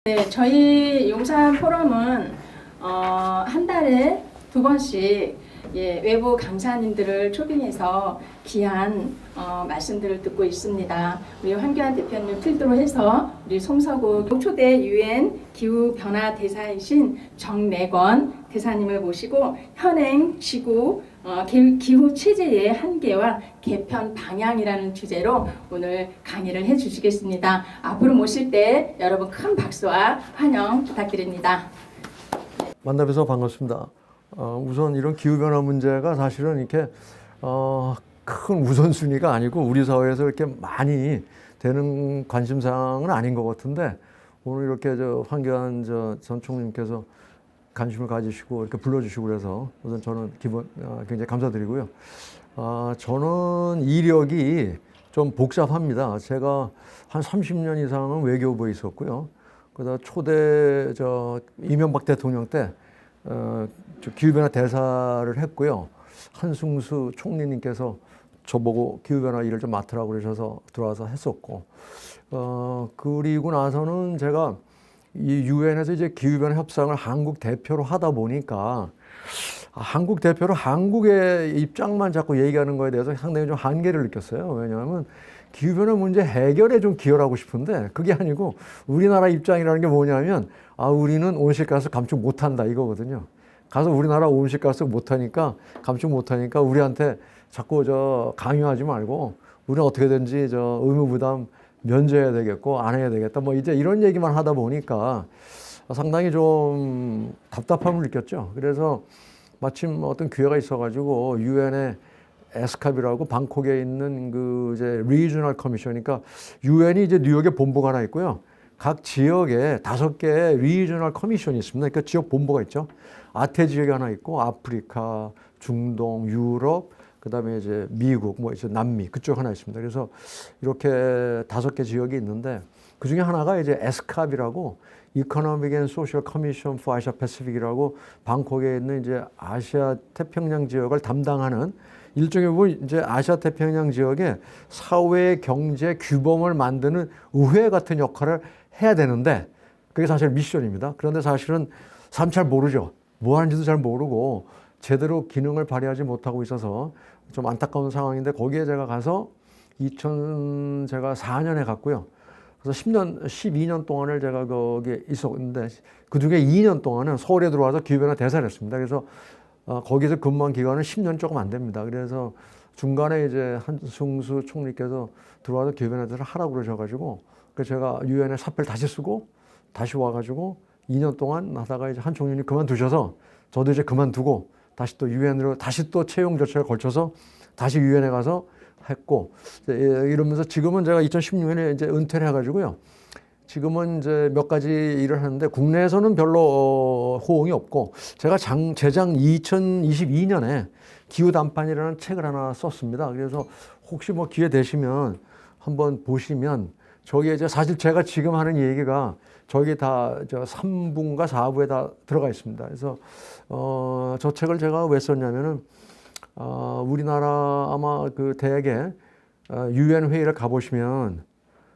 네, 저희 용산 포럼은 한 달에 2번씩 외부 강사님들을 초빙해서 귀한 말씀들을 듣고 있습니다. 우리 황교안 대표님 필두로 해서 우리 송서구 초대 UN 기후변화 대사이신 정래권 대사님을 모시고 현행 지구 기후 체제의 한계와 개편 방향이라는 주제로 오늘 강의를 해주시겠습니다. 앞으로 모실 때 여러분 큰 박수와 환영 부탁드립니다. 만나뵈서 반갑습니다. 우선 이런 기후변화 문제가 사실은 이렇게 큰 우선순위가 아니고 우리 사회에서 이렇게 많이 되는 관심사항은 아닌 것 같은데 오늘 이렇게 황교안 전 총리님께서 관심을 가지시고 이렇게 불러주시고 그래서 우선 저는 굉장히 감사드리고요. 저는 이력이 좀 복잡합니다. 제가 한 30년 이상은 외교부에 있었고요. 그다음 초대 이명박 대통령 때 기후변화 대사를 했고요. 한승수 총리님께서 저보고 기후변화 일을 좀 맡으라고 그러셔서 들어와서 했었고, 그리고 나서는 제가 이 유엔에서 이제 기후변화 협상을 한국 대표로 하다 보니까 한국 대표로 한국의 입장만 자꾸 얘기하는 거에 대해서 상당히 좀 한계를 느꼈어요. 왜냐하면 기후변화 문제 해결에 좀 기여를 하고 싶은데 그게 아니고 우리나라 입장이라는 게 뭐냐면 우리는 온실가스 감축 못한다 이거거든요. 가서 우리나라 온실가스 못하니까 감축 못하니까 우리한테 자꾸 강요하지 말고 우리는 어떻게든지 의무부담 면제해야 되겠고 안 해야 되겠다 뭐 이제 이런 얘기만 하다 보니까 상당히 좀 답답함을 느꼈죠. 그래서 마침 어떤 기회가 있어가지고 유엔의 에스캅이라고 방콕에 있는 그 이제 리저널 커미션이니까 유엔이 이제 뉴욕에 본부가 하나 있고요. 각 지역에 5개의 리저널 커미션이 있습니다. 그러니까 지역 본부가 있죠. 아태 지역이 하나 있고 아프리카, 중동, 유럽, 그다음에 이제 미국, 뭐 이제 남미 그쪽 하나 있습니다. 그래서 이렇게 5개 지역이 있는데 그 중에 하나가 이제 에스캅이라고 Economic and Social Commission for Asia Pacific이라고 방콕에 있는 이제 아시아 태평양 지역을 담당하는 일종의 뭐 이제 아시아 태평양 지역에 사회 경제 규범을 만드는 의회 같은 역할을 해야 되는데 그게 사실 미션입니다. 그런데 사실은 사람 잘 모르죠. 뭐 하는지도 잘 모르고 제대로 기능을 발휘하지 못하고 있어서 좀 안타까운 상황인데 거기에 제가 가서 제가 4년에 갔고요. 그래서 12년 동안을 제가 거기에 있었는데 그 중에 2년 동안은 서울에 들어와서 기후변화 대사를 했습니다. 그래서 거기서 근무한 기간은 10년 조금 안 됩니다. 그래서 중간에 이제 한승수 총리께서 들어와서 기후변화 대사를 하라고 그러셔가지고 제가 유엔에 사표를 다시 쓰고 다시 와가지고 2년 동안 하다가 이제 한 총리님 그만두셔서 저도 이제 그만두고 다시 또 유엔으로 다시 또 채용 절차를 거쳐서 다시 유엔에 가서 했고 이러면서 지금은 제가 2016년에 이제 은퇴를 해가지고요. 지금은 이제 몇 가지 일을 하는데 국내에서는 별로 호응이 없고 제가 재작 2022년에 기후단판이라는 책을 하나 썼습니다. 그래서 혹시 뭐 기회 되시면 한번 보시면 저기에 이제 사실 제가 지금 하는 얘기가 저기 다 3부인가 4부에 다 들어가 있습니다. 그래서 저 책을 제가 왜 썼냐면은 우리나라 아마 그 대개 유엔 회의를 가보시면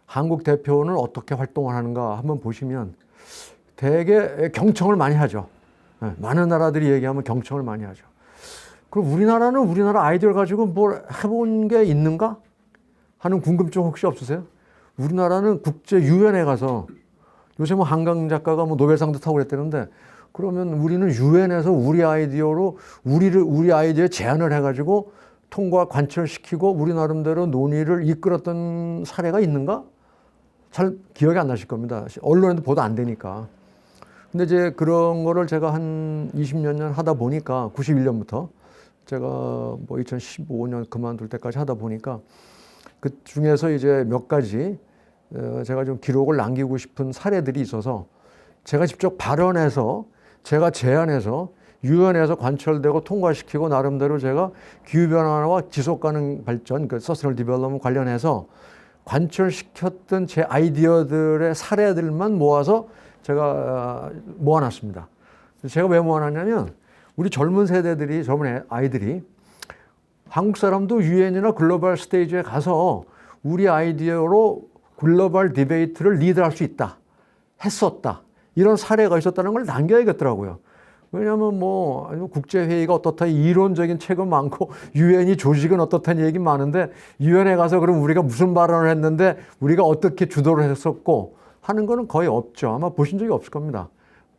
한국 대표는 어떻게 활동을 하는가 한번 보시면 대개 경청을 많이 하죠. 많은 나라들이 얘기하면 경청을 많이 하죠. 그럼 우리나라는 우리나라 아이디어를 가지고 뭘 해본 게 있는가 하는 궁금증 혹시 없으세요? 우리나라는 국제 유엔에 가서 요새 뭐 한강 작가가 뭐 노벨상도 타고 그랬다는데 그러면 우리는 유엔에서 우리 아이디어로 우리 아이디어에 제안을 해가지고 통과 관철시키고 우리 나름대로 논의를 이끌었던 사례가 있는가? 잘 기억이 안 나실 겁니다. 언론에도 보도 안 되니까. 근데 이제 그런 거를 제가 한 20몇 년 하다 보니까 91년부터 제가 뭐 2015년 그만둘 때까지 하다 보니까 그 중에서 이제 몇 가지 제가 좀 기록을 남기고 싶은 사례들이 있어서 제가 직접 발언해서 제가 제안해서 유엔에서 관철되고 통과시키고 나름대로 제가 기후변화와 지속가능 발전, 그 서스테이너블 디벨롭먼트 관련해서 관철시켰던 제 아이디어들의 사례들만 모아서 제가 모아놨습니다. 제가 왜 모아놨냐면 우리 젊은 세대들이, 젊은 아이들이 한국 사람도 유엔이나 글로벌 스테이지에 가서 우리 아이디어로 글로벌 디베이트를 리드할 수 있다. 했었다. 이런 사례가 있었다는 걸 남겨야겠더라고요. 왜냐하면 뭐 국제회의가 어떻다 이론적인 책은 많고 유엔이 조직은 어떻다는 얘기 많은데 유엔에 가서 그럼 우리가 무슨 발언을 했는데 우리가 어떻게 주도를 했었고 하는 거는 거의 없죠. 아마 보신 적이 없을 겁니다.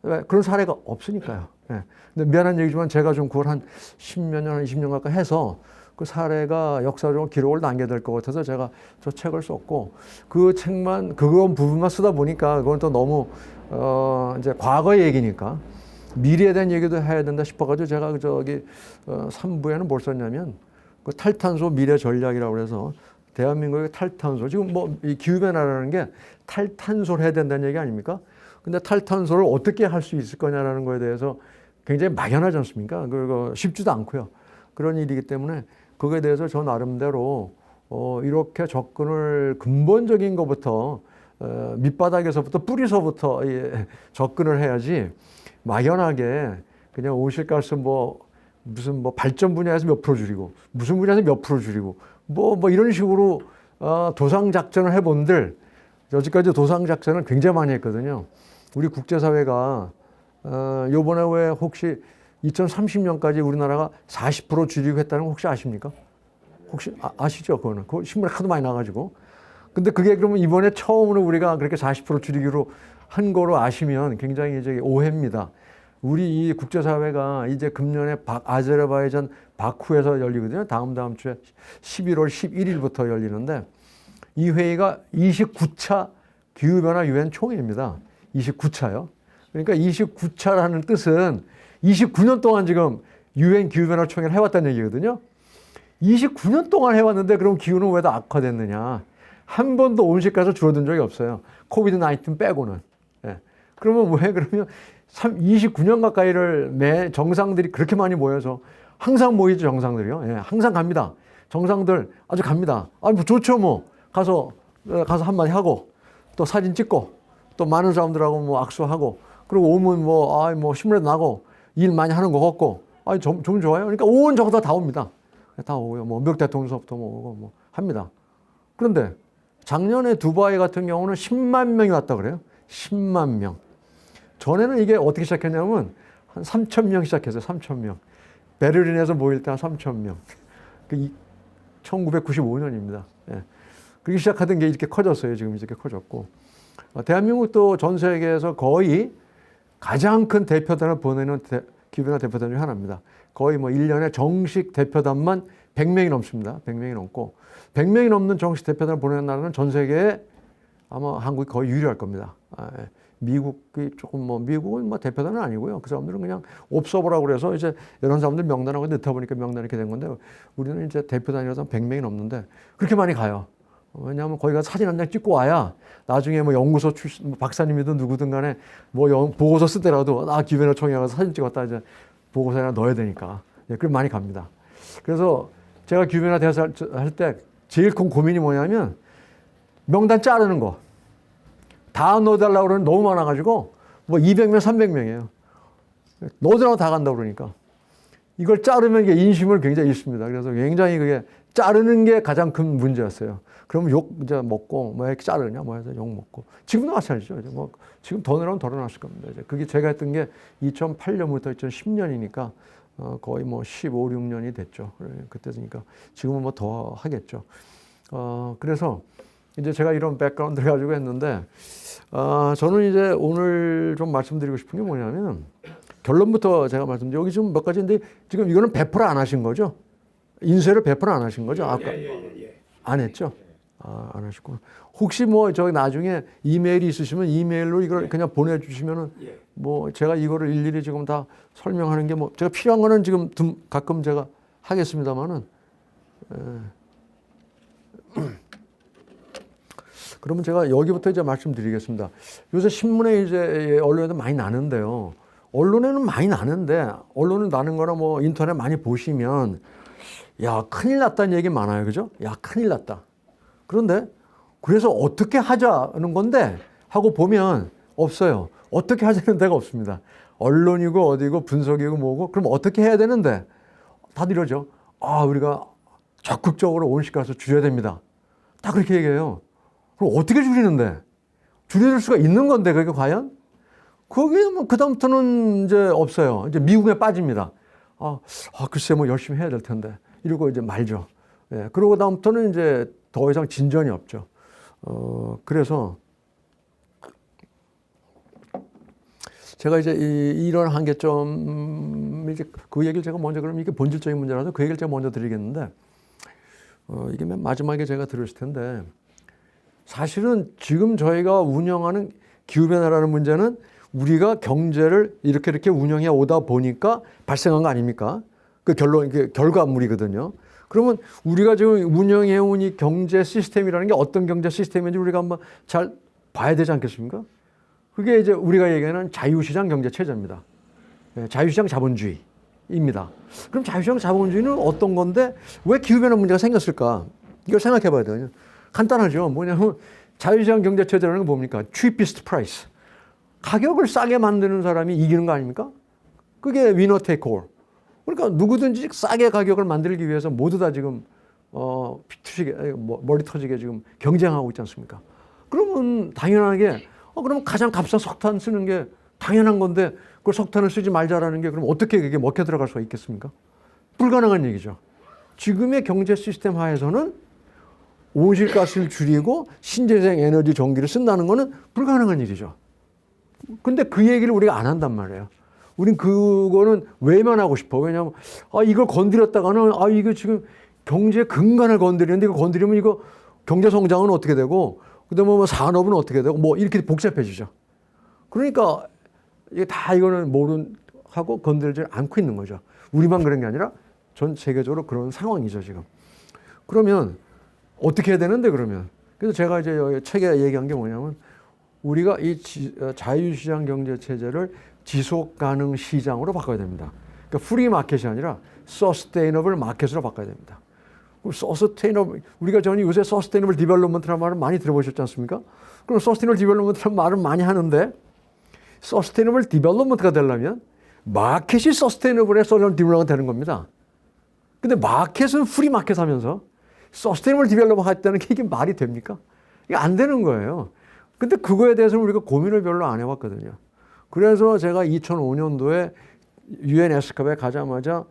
왜? 그런 사례가 없으니까요. 예. 근데 미안한 얘기지만 제가 좀 그걸 한 10몇 년, 20년 가까이 해서 그 사례가 역사적으로 기록을 남겨야 될 것 같아서 제가 저 책을 썼고 그 책만, 그건 부분만 쓰다 보니까 그건 또 너무 이제 과거의 얘기니까 미래에 대한 얘기도 해야 된다 싶어가지고 제가 저기 3부에는 뭘 썼냐면 그 탈탄소 미래 전략이라고 그래서 대한민국의 탈탄소 지금 뭐 이 기후변화라는 게 탈탄소를 해야 된다는 얘기 아닙니까? 근데 탈탄소를 어떻게 할 수 있을 거냐라는 거에 대해서 굉장히 막연하지 않습니까? 그거 쉽지도 않고요. 그런 일이기 때문에 그거에 대해서 저 나름대로 이렇게 접근을 근본적인 것부터 밑바닥에서부터 뿌리서부터 접근을 해야지 막연하게 그냥 온실가스 무슨 발전 분야에서 몇 프로 줄이고 무슨 분야에서 몇 프로 줄이고 뭐 이런 식으로 도상 작전을 해본들 여지까지 도상 작전을 굉장히 많이 했거든요. 우리 국제사회가 요번에 왜 혹시 2030년까지 우리나라가 40% 줄이고 했다는 거 혹시 아십니까? 혹시 아시죠? 그거는 그 신문에 하도 많이 나가지고. 근데 그게 그러면 이번에 처음으로 우리가 그렇게 40% 줄이기로 한 거로 아시면 굉장히 이제 오해입니다. 우리 이 국제사회가 이제 금년에 아제르바이잔 바쿠에서 열리거든요. 다음 주에 11월 11일부터 열리는데 이 회의가 29차 기후변화 유엔 총회입니다. 29차요. 그러니까 29차라는 뜻은 29년 동안 지금 유엔 기후변화 총회를 해왔다는 얘기거든요. 29년 동안 해왔는데 그럼 기후는 왜 더 악화됐느냐. 한 번도 온실가스 줄어든 적이 없어요. 코비드 19 빼고는. 예. 그러면 왜 그러면 29년 가까이를 매 정상들이 그렇게 많이 모여서 항상 모이죠, 정상들이요. 예. 항상 갑니다. 정상들 아주 갑니다. 뭐 좋죠, 뭐. 가서 한마디 하고 또 사진 찍고 또 많은 사람들하고 뭐 악수하고 그리고 오면 신문에 나고 일 많이 하는 거 같고 좀 좋아요. 그러니까 온 정사 다 옵니다. 다 오고요. 미국 대통령서부터 오고 합니다. 그런데 작년에 두바이 같은 경우는 10만 명이 왔다 그래요. 10만 명. 전에는 이게 어떻게 시작했냐면 한 3천 명 시작했어요. 3천 명. 베를린에서 모일 때 한 3천 명. 1995년입니다. 예. 그렇게 시작하던 게 이렇게 커졌어요. 지금 이렇게 커졌고. 대한민국도 전 세계에서 거의 가장 큰 대표단을 보내는 기후변화 대표단 중 하나입니다. 거의 1년에 정식 대표단만 100명이 넘습니다. 100명이 넘고 100명이 넘는 정식 대표단을 보내는 나라는 전 세계에 아마 한국이 거의 유일할 겁니다. 미국이 미국은 대표단은 아니고요. 그 사람들은 그냥 옵서버라고 그래서 이제 이런 사람들 명단하고 넣다 보니까 명단이 이렇게 된 건데 우리는 이제 대표단이라서 100명이 넘는데 그렇게 많이 가요. 왜냐하면 거기 가서 사진 한 장 찍고 와야 나중에 연구소 출신 박사님이든 누구든 간에 보고서 쓰더라도 기후변화 총회 가서 사진 찍었다 이제 보고서에 넣어야 되니까. 예, 그럼 많이 갑니다. 그래서 제가 기후변화 대사 할 때 제일 큰 고민이 뭐냐면 명단 자르는 거. 다 넣어달라고 그러는 너무 많아가지고 200명, 300명이에요. 넣어달라고 다 간다고 그러니까. 이걸 자르면 이게 인심을 굉장히 잃습니다. 그래서 굉장히 그게 자르는 게 가장 큰 문제였어요. 그러면 욕 이제 먹고 왜 이렇게 자르냐 해서 욕 먹고 지금도 마찬가지죠. 지금 더 늘어나면 더 늘어났을 겁니다. 이제 그게 제가 했던 게 2008년부터 2010년이니까 거의 15, 16년이 됐죠. 그때니까 지금은 더 하겠죠. 그래서 이제 제가 이런 백그라운드를 가지고 했는데 저는 이제 오늘 좀 말씀드리고 싶은 게 뭐냐면 결론부터 제가 말씀드리고 여기 지금 몇 가지인데 지금 이거는 배포를 안 하신 거죠? 인쇄를 배포를 안 하신 거죠? 아까 안 했죠? 안 하셨구나. 혹시 저기 나중에 이메일이 있으시면 이메일로 이걸 그냥 보내주시면은 제가 이거를 일일이 지금 다 설명하는 게 제가 필요한 거는 지금 가끔 제가 하겠습니다만은 그러면 제가 여기부터 이제 말씀드리겠습니다. 요새 신문에 이제 언론에도 많이 나는데요. 언론에는 많이 나는데 언론은 나는 거나 인터넷 많이 보시면 야 큰일 났다는 얘기 많아요. 그죠? 야 큰일 났다. 그런데 그래서 어떻게 하자는 건데 하고 보면 없어요. 어떻게 하자는 데가 없습니다. 언론이고 어디고 분석이고 뭐고 그럼 어떻게 해야 되는데 다들 이러죠. 우리가 적극적으로 온실가스 줄여야 됩니다. 다 그렇게 얘기해요. 그럼 어떻게 줄이는데? 줄여줄 수가 있는 건데 그게 과연? 그게 뭐 그다음부터는 이제 없어요. 이제 미국에 빠집니다. 글쎄 뭐 열심히 해야 될 텐데 이러고 이제 말죠. 예, 그러고 다음부터는 이제 더 이상 진전이 없죠. 그래서 제가 이제 이런 한계점 이제 그 얘기를 제가 먼저 그럼 이게 본질적인 문제라서 그 얘기를 제가 먼저 드리겠는데 이게 맨 마지막에 제가 들으실 텐데 사실은 지금 저희가 운영하는 기후변화라는 문제는 우리가 경제를 이렇게 운영해 오다 보니까 발생한 거 아닙니까? 그 결론, 그 결과물이거든요. 그러면 우리가 지금 운영해 온 이 경제 시스템이라는 게 어떤 경제 시스템인지 우리가 한번 잘 봐야 되지 않겠습니까? 그게 이제 우리가 얘기하는 자유시장 경제 체제입니다. 자유시장 자본주의입니다. 그럼 자유시장 자본주의는 어떤 건데 왜 기후변화 문제가 생겼을까? 이걸 생각해 봐야 돼요. 간단하죠. 뭐냐면 자유시장 경제 체제라는 건 뭡니까? cheapest price. 가격을 싸게 만드는 사람이 이기는 거 아닙니까? 그게 winner take all. 그러니까 누구든지 싸게 가격을 만들기 위해서 모두 다 지금 머리 터지게 지금 경쟁하고 있지 않습니까? 그러면 당연하게 그러면 가장 값싼 석탄 쓰는 게 당연한 건데 그걸 석탄을 쓰지 말자라는 게 그럼 어떻게 그게 먹혀 들어갈 수가 있겠습니까? 불가능한 얘기죠. 지금의 경제 시스템 하에서는 온실가스를 줄이고 신재생 에너지 전기를 쓴다는 거는 불가능한 일이죠. 근데 그 얘기를 우리가 안 한단 말이에요. 우린 그거는 외면하고 싶어. 왜냐하면 이걸 건드렸다가는 이거 지금 경제 근간을 건드리는데 이거 건드리면 이거 경제 성장은 어떻게 되고 그다음에 뭐 산업은 어떻게 되고 뭐 이렇게 복잡해지죠. 그러니까 이게 다 이거는 하고 건들지 않고 있는 거죠. 우리만 그런 게 아니라 전 세계적으로 그런 상황이죠 지금. 그러면 어떻게 해야 되는데 그러면? 그래서 제가 이제 여기 책에 얘기한 게 뭐냐면 우리가 이 자유시장 경제 체제를 지속 가능 시장으로 바꿔야 됩니다. 그러니까 프리 마켓이 아니라 서스테이너블 마켓으로 바꿔야 됩니다. 우리가 전에 요새 서스테이너블 디벨롭먼트라는 말을 많이 들어보셨지 않습니까? 그럼 서스테이너블 디벨롭먼트라는 말을 많이 하는데 서스테이너블 디벨롭먼트가 되려면 마켓이 서스테이너블에 서스테이너블 디벨롭먼트가 되는 겁니다. 근데 마켓은 프리 마켓 하면서 서스테이너블 디벨롭먼트 할 때는 이게 말이 됩니까? 이게 안 되는 거예요. 근데 그거에 대해서는 우리가 고민을 별로 안 해봤거든요. 그래서 제가 2005년도에 UN 에스캅에 가자마자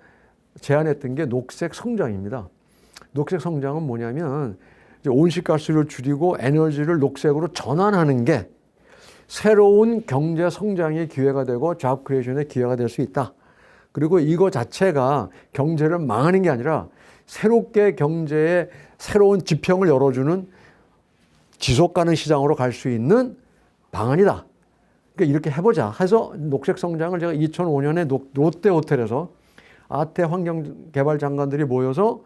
제안했던 게 녹색 성장입니다. 녹색 성장은 뭐냐면 이제 온실가스를 줄이고 에너지를 녹색으로 전환하는 게 새로운 경제 성장의 기회가 되고 잡 크리에이션의 기회가 될 수 있다. 그리고 이거 자체가 경제를 망하는 게 아니라 새롭게 경제의 새로운 지평을 열어주는 지속 가능 시장으로 갈 수 있는 방안이다. 그러니까 이렇게 해보자 해서 녹색 성장을 제가 2005년에 롯데 호텔에서 아태 환경개발 장관들이 모여서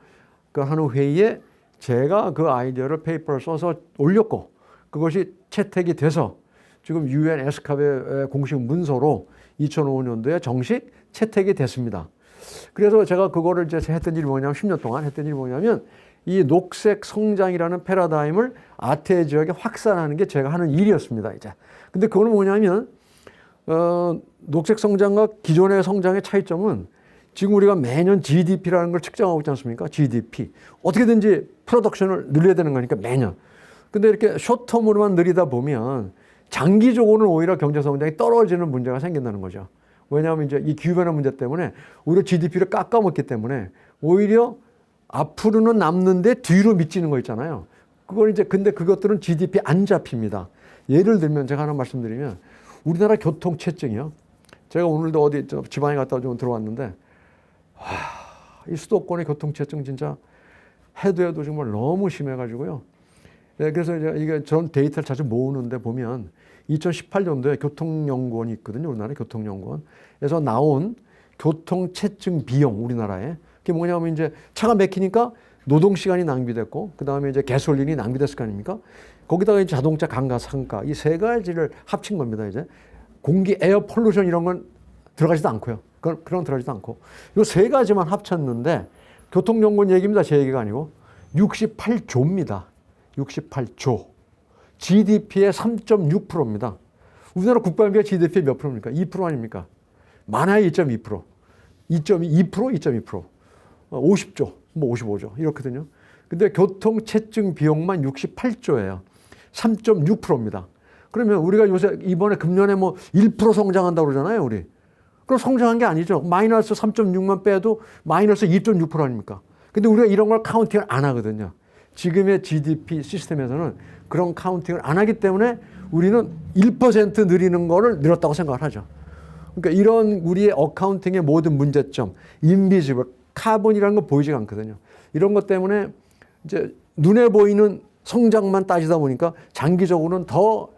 그 하는 회의에 제가 그 아이디어를 페이퍼를 써서 올렸고 그것이 채택이 돼서 지금 UN 에스캅의 공식 문서로 2005년도에 정식 채택이 됐습니다. 그래서 제가 그거를 이제 했던 일이 뭐냐면 10년 동안 했던 일이 뭐냐면 이 녹색 성장이라는 패러다임을 아태 지역에 확산하는 게 제가 하는 일이었습니다. 이제. 근데 그거는 뭐냐면 녹색 성장과 기존의 성장의 차이점은 지금 우리가 매년 GDP라는 걸 측정하고 있지 않습니까? GDP. 어떻게든지 프로덕션을 늘려야 되는 거니까 매년. 근데 이렇게 숏텀으로만 늘리다 보면 장기적으로는 오히려 경제 성장이 떨어지는 문제가 생긴다는 거죠. 왜냐하면 이제 이 기후변화 문제 때문에 오히려 GDP를 깎아먹기 때문에 오히려 앞으로는 남는데 뒤로 미치는 거 있잖아요. 그걸 이제 근데 그것들은 GDP 안 잡힙니다. 예를 들면 제가 하나 말씀드리면 우리나라 교통체증이요. 제가 오늘도 어디 지방에 갔다 좀 들어왔는데 이 수도권의 교통체증 진짜 해도 정말 너무 심해가지고요. 네, 그래서 이게 전 데이터를 자주 모으는데 보면 2018년도에 교통연구원이 있거든요. 우리나라 교통연구원에서 나온 교통체증 비용 우리나라에 그게 뭐냐면 이제 차가 막히니까 노동 시간이 낭비됐고 그 다음에 이제 가솔린이 낭비됐을 거 아닙니까? 거기다가 이제 자동차 감가상가 이 세 가지를 합친 겁니다. 이제 공기 에어 폴루션 이런 건 들어가지도 않고요. 그런 들어가지도 않고 이 세 가지만 합쳤는데 교통연구원 얘기입니다. 제 얘기가 아니고 68조입니다. 68조. GDP의 3.6%입니다. 우리나라 국방비가 GDP의 몇 프로입니까? 2% 아닙니까? 많아야 2.2%. 2.2%, 2.2%. 50조, 뭐 55조 이렇거든요. 근데 교통체증 비용만 68조예요. 3.6%입니다. 그러면 우리가 요새 이번에 금년에 뭐 1% 성장한다고 그러잖아요, 우리. 그럼 성장한 게 아니죠. 마이너스 3.6만 빼도 마이너스 2.6% 아닙니까? 근데 우리가 이런 걸 카운팅을 안 하거든요. 지금의 GDP 시스템에서는 그런 카운팅을 안 하기 때문에 우리는 1% 늘리는 거를 늘었다고 생각을 하죠. 그러니까 이런 우리의 어카운팅의 모든 문제점, 인비지블, 카본이라는 거 보이지가 않거든요. 이런 것 때문에 이제 눈에 보이는 성장만 따지다 보니까 장기적으로는 더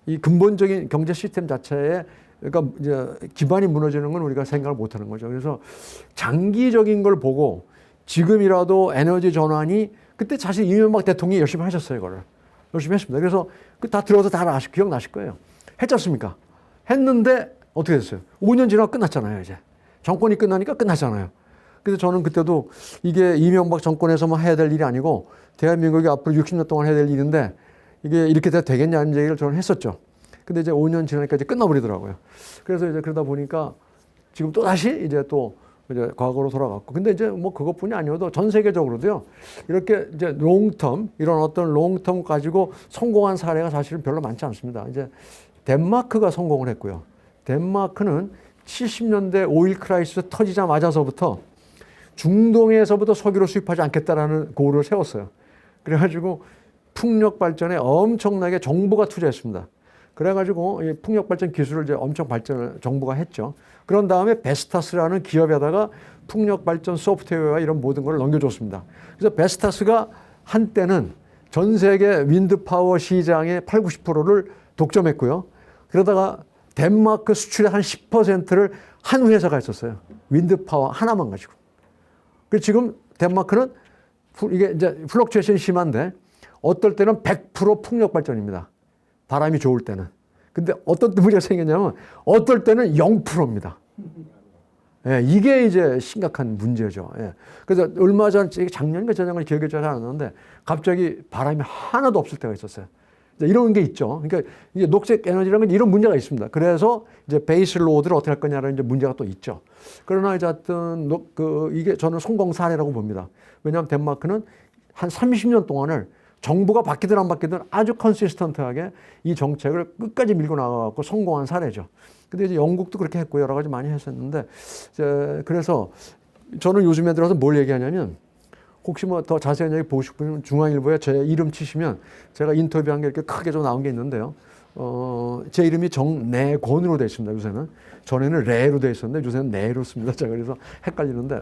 이 근본적인 경제 시스템 자체에 그러니까 이제 기반이 무너지는 건 우리가 생각을 못 하는 거죠. 그래서 장기적인 걸 보고 지금이라도 에너지 전환이 그때 사실 이명박 대통령이 열심히 하셨어요, 이거를. 열심히 했습니다. 그래서 다 들어서 다 기억나실 거예요. 했지 않습니까? 했는데 어떻게 됐어요? 5년 지나고 끝났잖아요, 이제. 정권이 끝나니까 끝났잖아요. 그래서 저는 그때도 이게 이명박 정권에서만 해야 될 일이 아니고 대한민국이 앞으로 60년 동안 해야 될 일인데 이게 이렇게 돼도 되겠냐는 얘기를 저는 했었죠. 근데 이제 5년 지나니까 이제 끝나버리더라고요. 그래서 이제 그러다 보니까 지금 또 다시 이제 과거로 돌아갔고. 근데 이제 뭐 그것뿐이 아니어도 전 세계적으로도요. 이렇게 이제 롱텀, 이런 어떤 롱텀 가지고 성공한 사례가 사실은 별로 많지 않습니다. 이제 덴마크가 성공을 했고요. 덴마크는 70년대 오일 크라이시스 터지자마자서부터 중동에서부터 석유를 수입하지 않겠다라는 고를 세웠어요. 그래가지고 풍력 발전에 엄청나게 정부가 투자했습니다. 그래가지고 이 풍력 발전 기술을 이제 엄청 발전을 정부가 했죠. 그런 다음에 베스타스라는 기업에다가 풍력 발전 소프트웨어와 이런 모든 걸 넘겨줬습니다. 그래서 베스타스가 한때는 전 세계 윈드 파워 시장의 8, 90%를 독점했고요. 그러다가 덴마크 수출의 한 10%를 한 회사가 있었어요. 윈드 파워 하나만 가지고. 그래서 지금 덴마크는 이게 이제 플럭추에이션이 심한데 어떨 때는 100% 풍력 발전입니다. 바람이 좋을 때는. 근데 어떤 문제가 생겼냐면 어떨 때는 0%입니다. 예, 이게 이제 심각한 문제죠. 예. 그래서 얼마 전, 작년인가 저작년에 기억이 잘 안 나는데 갑자기 바람이 하나도 없을 때가 있었어요. 이런 게 있죠. 그러니까 이제 녹색 에너지라는 건 이런 문제가 있습니다. 그래서 이제 베이스 로드를 어떻게 할 거냐라는 이제 문제가 또 있죠. 그러나 이제 하여튼 이게 저는 성공 사례라고 봅니다. 왜냐하면 덴마크는 한 30년 동안을 정부가 바뀌든 안 바뀌든 아주 컨시스턴트하게 이 정책을 끝까지 밀고 나가고 성공한 사례죠. 근데 이제 영국도 그렇게 했고 여러 가지 많이 했었는데 그래서 저는 요즘에 들어서 뭘 얘기하냐면 혹시 뭐 더 자세한 얘기 보고 싶으면 중앙일보에 제 이름 치시면 제가 인터뷰한 게 이렇게 크게 좀 나온 게 있는데요. 제 이름이 정내권으로 되어 있습니다. 요새는. 전에는 레로 되어 있었는데 요새는 내로 씁니다. 제가 그래서 헷갈리는데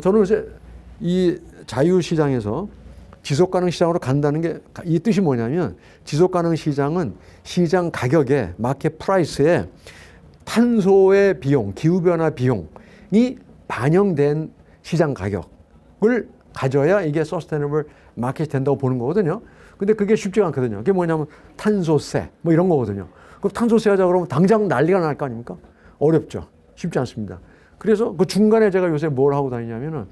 저는 이제 이 자유시장에서 지속가능 시장으로 간다는 게 이 뜻이 뭐냐면 지속가능 시장은 시장 가격에 마켓 프라이스에 탄소의 비용, 기후변화 비용이 반영된 시장 가격을 가져야 이게 서스테이너블 마켓이 된다고 보는 거거든요. 근데 그게 쉽지가 않거든요. 그게 뭐냐면 탄소세 뭐 이런 거거든요. 그럼 탄소세 하자 그러면 당장 난리가 날 거 아닙니까? 어렵죠. 쉽지 않습니다. 그래서 그 중간에 제가 요새 뭘 하고 다니냐면은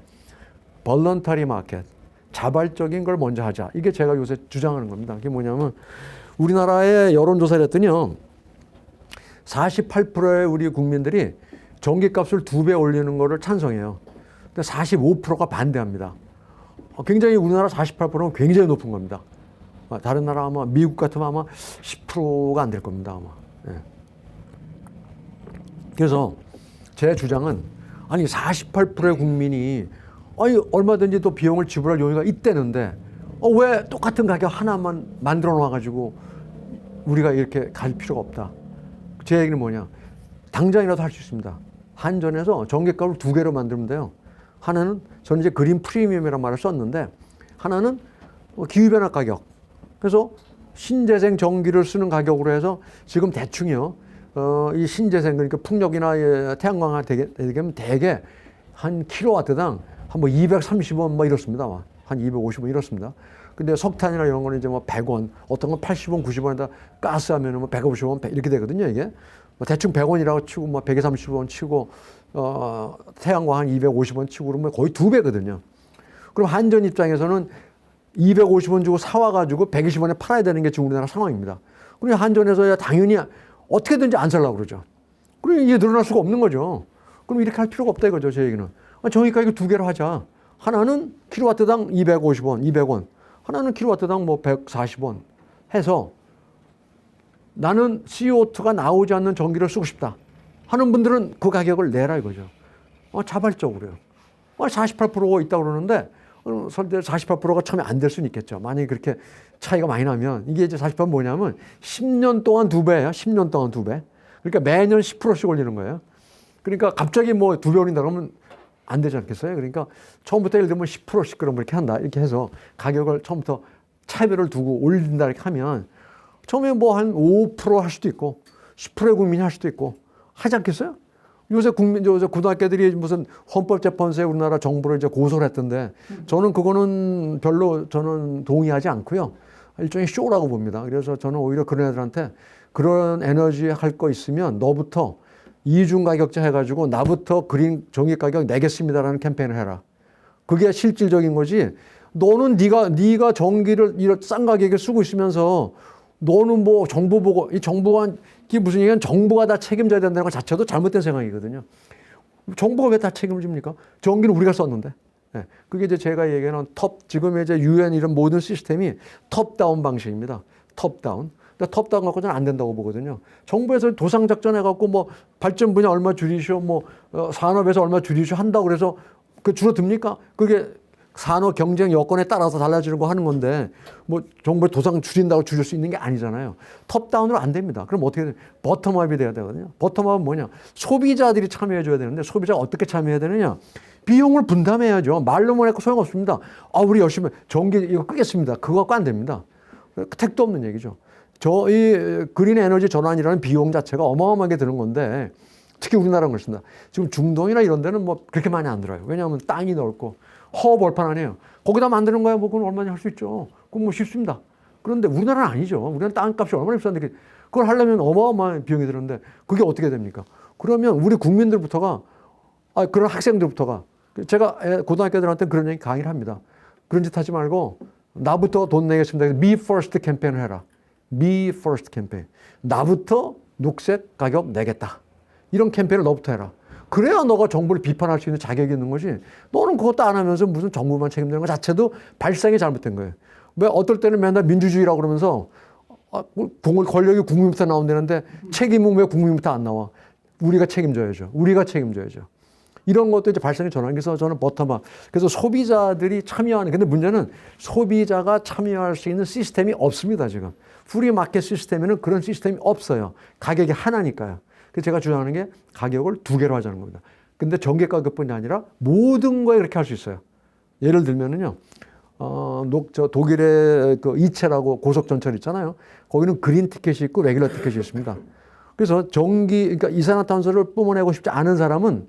볼런터리 마켓, 자발적인 걸 먼저 하자. 이게 제가 요새 주장하는 겁니다. 그게 뭐냐면 우리나라의 여론조사를 했더니요. 48%의 우리 국민들이 전기값을 2배 올리는 거를 찬성해요. 근데 45%가 반대합니다. 굉장히 우리나라 48%는 굉장히 높은 겁니다. 다른 나라 아마 미국 같으면 아마 10%가 안 될 겁니다. 아마. 예. 그래서 제 주장은 아니 48%의 국민이 얼마든지 또 비용을 지불할 여유가 있다는데 왜 똑같은 가격 하나만 만들어 놔가지고 우리가 이렇게 갈 필요가 없다. 제 얘기는 뭐냐. 당장이라도 할 수 있습니다. 한전에서 전기값을 2개로 만들면 돼요. 하나는 저는 이제 그린 프리미엄이라는 말을 썼는데 하나는 기후변화 가격. 그래서 신재생 전기를 쓰는 가격으로 해서 지금 대충이요. 이 신재생 그러니까 풍력이나 태양광 되면 대개 한 킬로와트당 한 뭐 230원 뭐 이렇습니다. 한 250원 이렇습니다. 근데 석탄이나 이런 거는 이제 뭐 100원, 어떤 건 80원, 90원에다 가스 하면은 뭐 150원 이렇게 되거든요, 이게. 뭐 대충 100원이라고 치고 뭐 130원 치고 태양광 한 250원 치고 그러면 거의 2배거든요. 그럼 한전 입장에서는 250원 주고 사와가지고 120원에 팔아야 되는 게 지금 우리나라 상황입니다. 그럼 한전에서야 당연히 어떻게든지 안 살려고 그러죠. 그럼 이게 늘어날 수가 없는 거죠. 그럼 이렇게 할 필요가 없다 이거죠, 제 얘기는. 정의가 이거 2개로 하자. 하나는 킬로와트당 250원, 200원. 하나는 킬로와트당 뭐 140원 해서 나는 CO2가 나오지 않는 전기를 쓰고 싶다 하는 분들은 그 가격을 내라 이거죠. 자발적으로요. 48%가 있다고 그러는데 설대 48%가 처음에 안 될 수는 있겠죠. 만약에 그렇게 차이가 많이 나면 이게 이제 48%는 뭐냐면 10년 동안 2배예요. 10년 동안 2배. 그러니까 매년 10%씩 올리는 거예요. 그러니까 갑자기 뭐 2배 올린다 그러면 안 되지 않겠어요? 그러니까 처음부터 예를 들면 10%씩 그럼 이렇게 한다. 이렇게 해서 가격을 처음부터 차별을 두고 올린다 이렇게 하면 처음에 뭐 한 5% 할 수도 있고 10%의 국민이 할 수도 있고 하지 않겠어요? 요새 고등학교들이 무슨 헌법재판소에 우리나라 정부를 이제 고소를 했던데 저는 그거는 별로 저는 동의하지 않고요. 일종의 쇼라고 봅니다. 그래서 저는 오히려 그런 애들한테 그런 에너지 할 거 있으면 너부터 이중 가격제 해가지고 나부터 그린 전기 가격 내겠습니다라는 캠페인을 해라. 그게 실질적인 거지. 너는 네가 전기를 이런 싼 가격에 쓰고 있으면서 너는 뭐 정부 보고 이 정부가 이게 무슨 얘기냐면 정부가 다 책임져야 된다는 것 자체도 잘못된 생각이거든요. 정부가 왜 다 책임을 집니까? 전기는 우리가 썼는데. 네. 그게 이제 제가 얘기하는 지금 이제 UN 이런 모든 시스템이 톱다운 방식입니다. 톱다운. 근데 톱다운 갖고는 안 된다고 보거든요. 정부에서 도상 작전 해갖고 뭐 발전 분야 얼마 줄이시오, 뭐 산업에서 얼마 줄이시오 한다고 그래서 그 줄어듭니까? 그게 산업 경쟁 여건에 따라서 달라지는 거 하는 건데 뭐 정부의 도상 줄인다고 줄일 수 있는 게 아니잖아요. 톱다운으로 안 됩니다. 그럼 어떻게 돼? 버텀업이 돼야 되거든요. 버텀업은 뭐냐? 소비자들이 참여해 줘야 되는데 소비자가 어떻게 참여해야 되느냐? 비용을 분담해야죠. 말로만 해도 소용없습니다. 우리 열심히 전기 이거 끄겠습니다. 그거 갖고 안 됩니다. 택도 없는 얘기죠. 이 그린 에너지 전환이라는 비용 자체가 어마어마하게 드는 건데 특히 우리나라는 그렇습니다. 지금 중동이나 이런 데는 뭐 그렇게 많이 안 들어요. 왜냐하면 땅이 넓고 허벌판 아니에요. 거기다 만드는 거야 뭐 그건 얼마나 할 수 있죠. 그건 뭐 쉽습니다. 그런데 우리나라는 아니죠. 우리나라는 땅값이 얼마나 비싼데 그걸 하려면 어마어마한 비용이 드는데 그게 어떻게 됩니까? 그러면 우리 국민들부터가 그런 학생들부터가 제가 고등학교들한테 그런 얘기 강의를 합니다. 그런 짓 하지 말고 나부터 돈 내겠습니다. Me first 캠페인을 해라. Me first 캠페인. 나부터 녹색 가격 내겠다. 이런 캠페인을 너부터 해라. 그래야 너가 정부를 비판할 수 있는 자격이 있는 거지. 너는 그것도 안 하면서 무슨 정부만 책임지는 것 자체도 발상이 잘못된 거예요. 왜 어떨 때는 맨날 민주주의라고 그러면서 권력이 국민부터 나온다는데 책임은 왜 국민부터 안 나와? 우리가 책임져야죠. 우리가 책임져야죠. 이런 것도 이제 발상이 전환. 그래서 저는 버텀업. 그래서 소비자들이 참여하는. 근데 문제는 소비자가 참여할 수 있는 시스템이 없습니다, 지금. 프리마켓 시스템에는 그런 시스템이 없어요. 가격이 하나니까요. 그래서 제가 주장하는 게 가격을 2개로 하자는 겁니다. 근데 전기 가격뿐이 아니라 모든 거에 그렇게 할 수 있어요. 예를 들면은요, 독일의 그 이체라고 고속전철 있잖아요. 거기는 그린 티켓이 있고 레귤러 티켓이 있습니다. 그래서 그러니까 이산화탄소를 뿜어내고 싶지 않은 사람은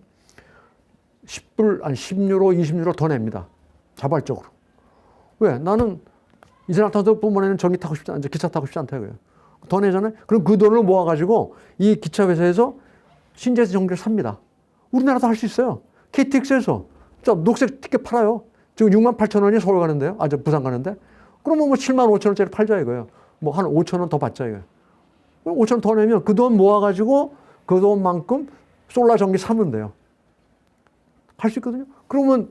10불, 10유로, 20유로 더 냅니다. 자발적으로. 왜? 나는 이산화탄소 뿜어내는 전기 타고 싶지 않죠. 기차 타고 싶지 않다 이거예요. 더 내잖아요. 그럼 그 돈을 모아가지고 이 기차 회사에서 신재생 전기를 삽니다. 우리나라도 할 수 있어요. KTX에서 녹색 티켓 팔아요. 지금 68,000원이 서울 가는데요. 부산 가는데. 그러면 뭐 75,000원짜리 팔자 이거예요. 뭐 한 5,000원 더 받자 이거예요. 5,000원 더 내면 그 돈 모아가지고 그 돈만큼 솔라 전기 사면 돼요. 할 수 있거든요. 그러면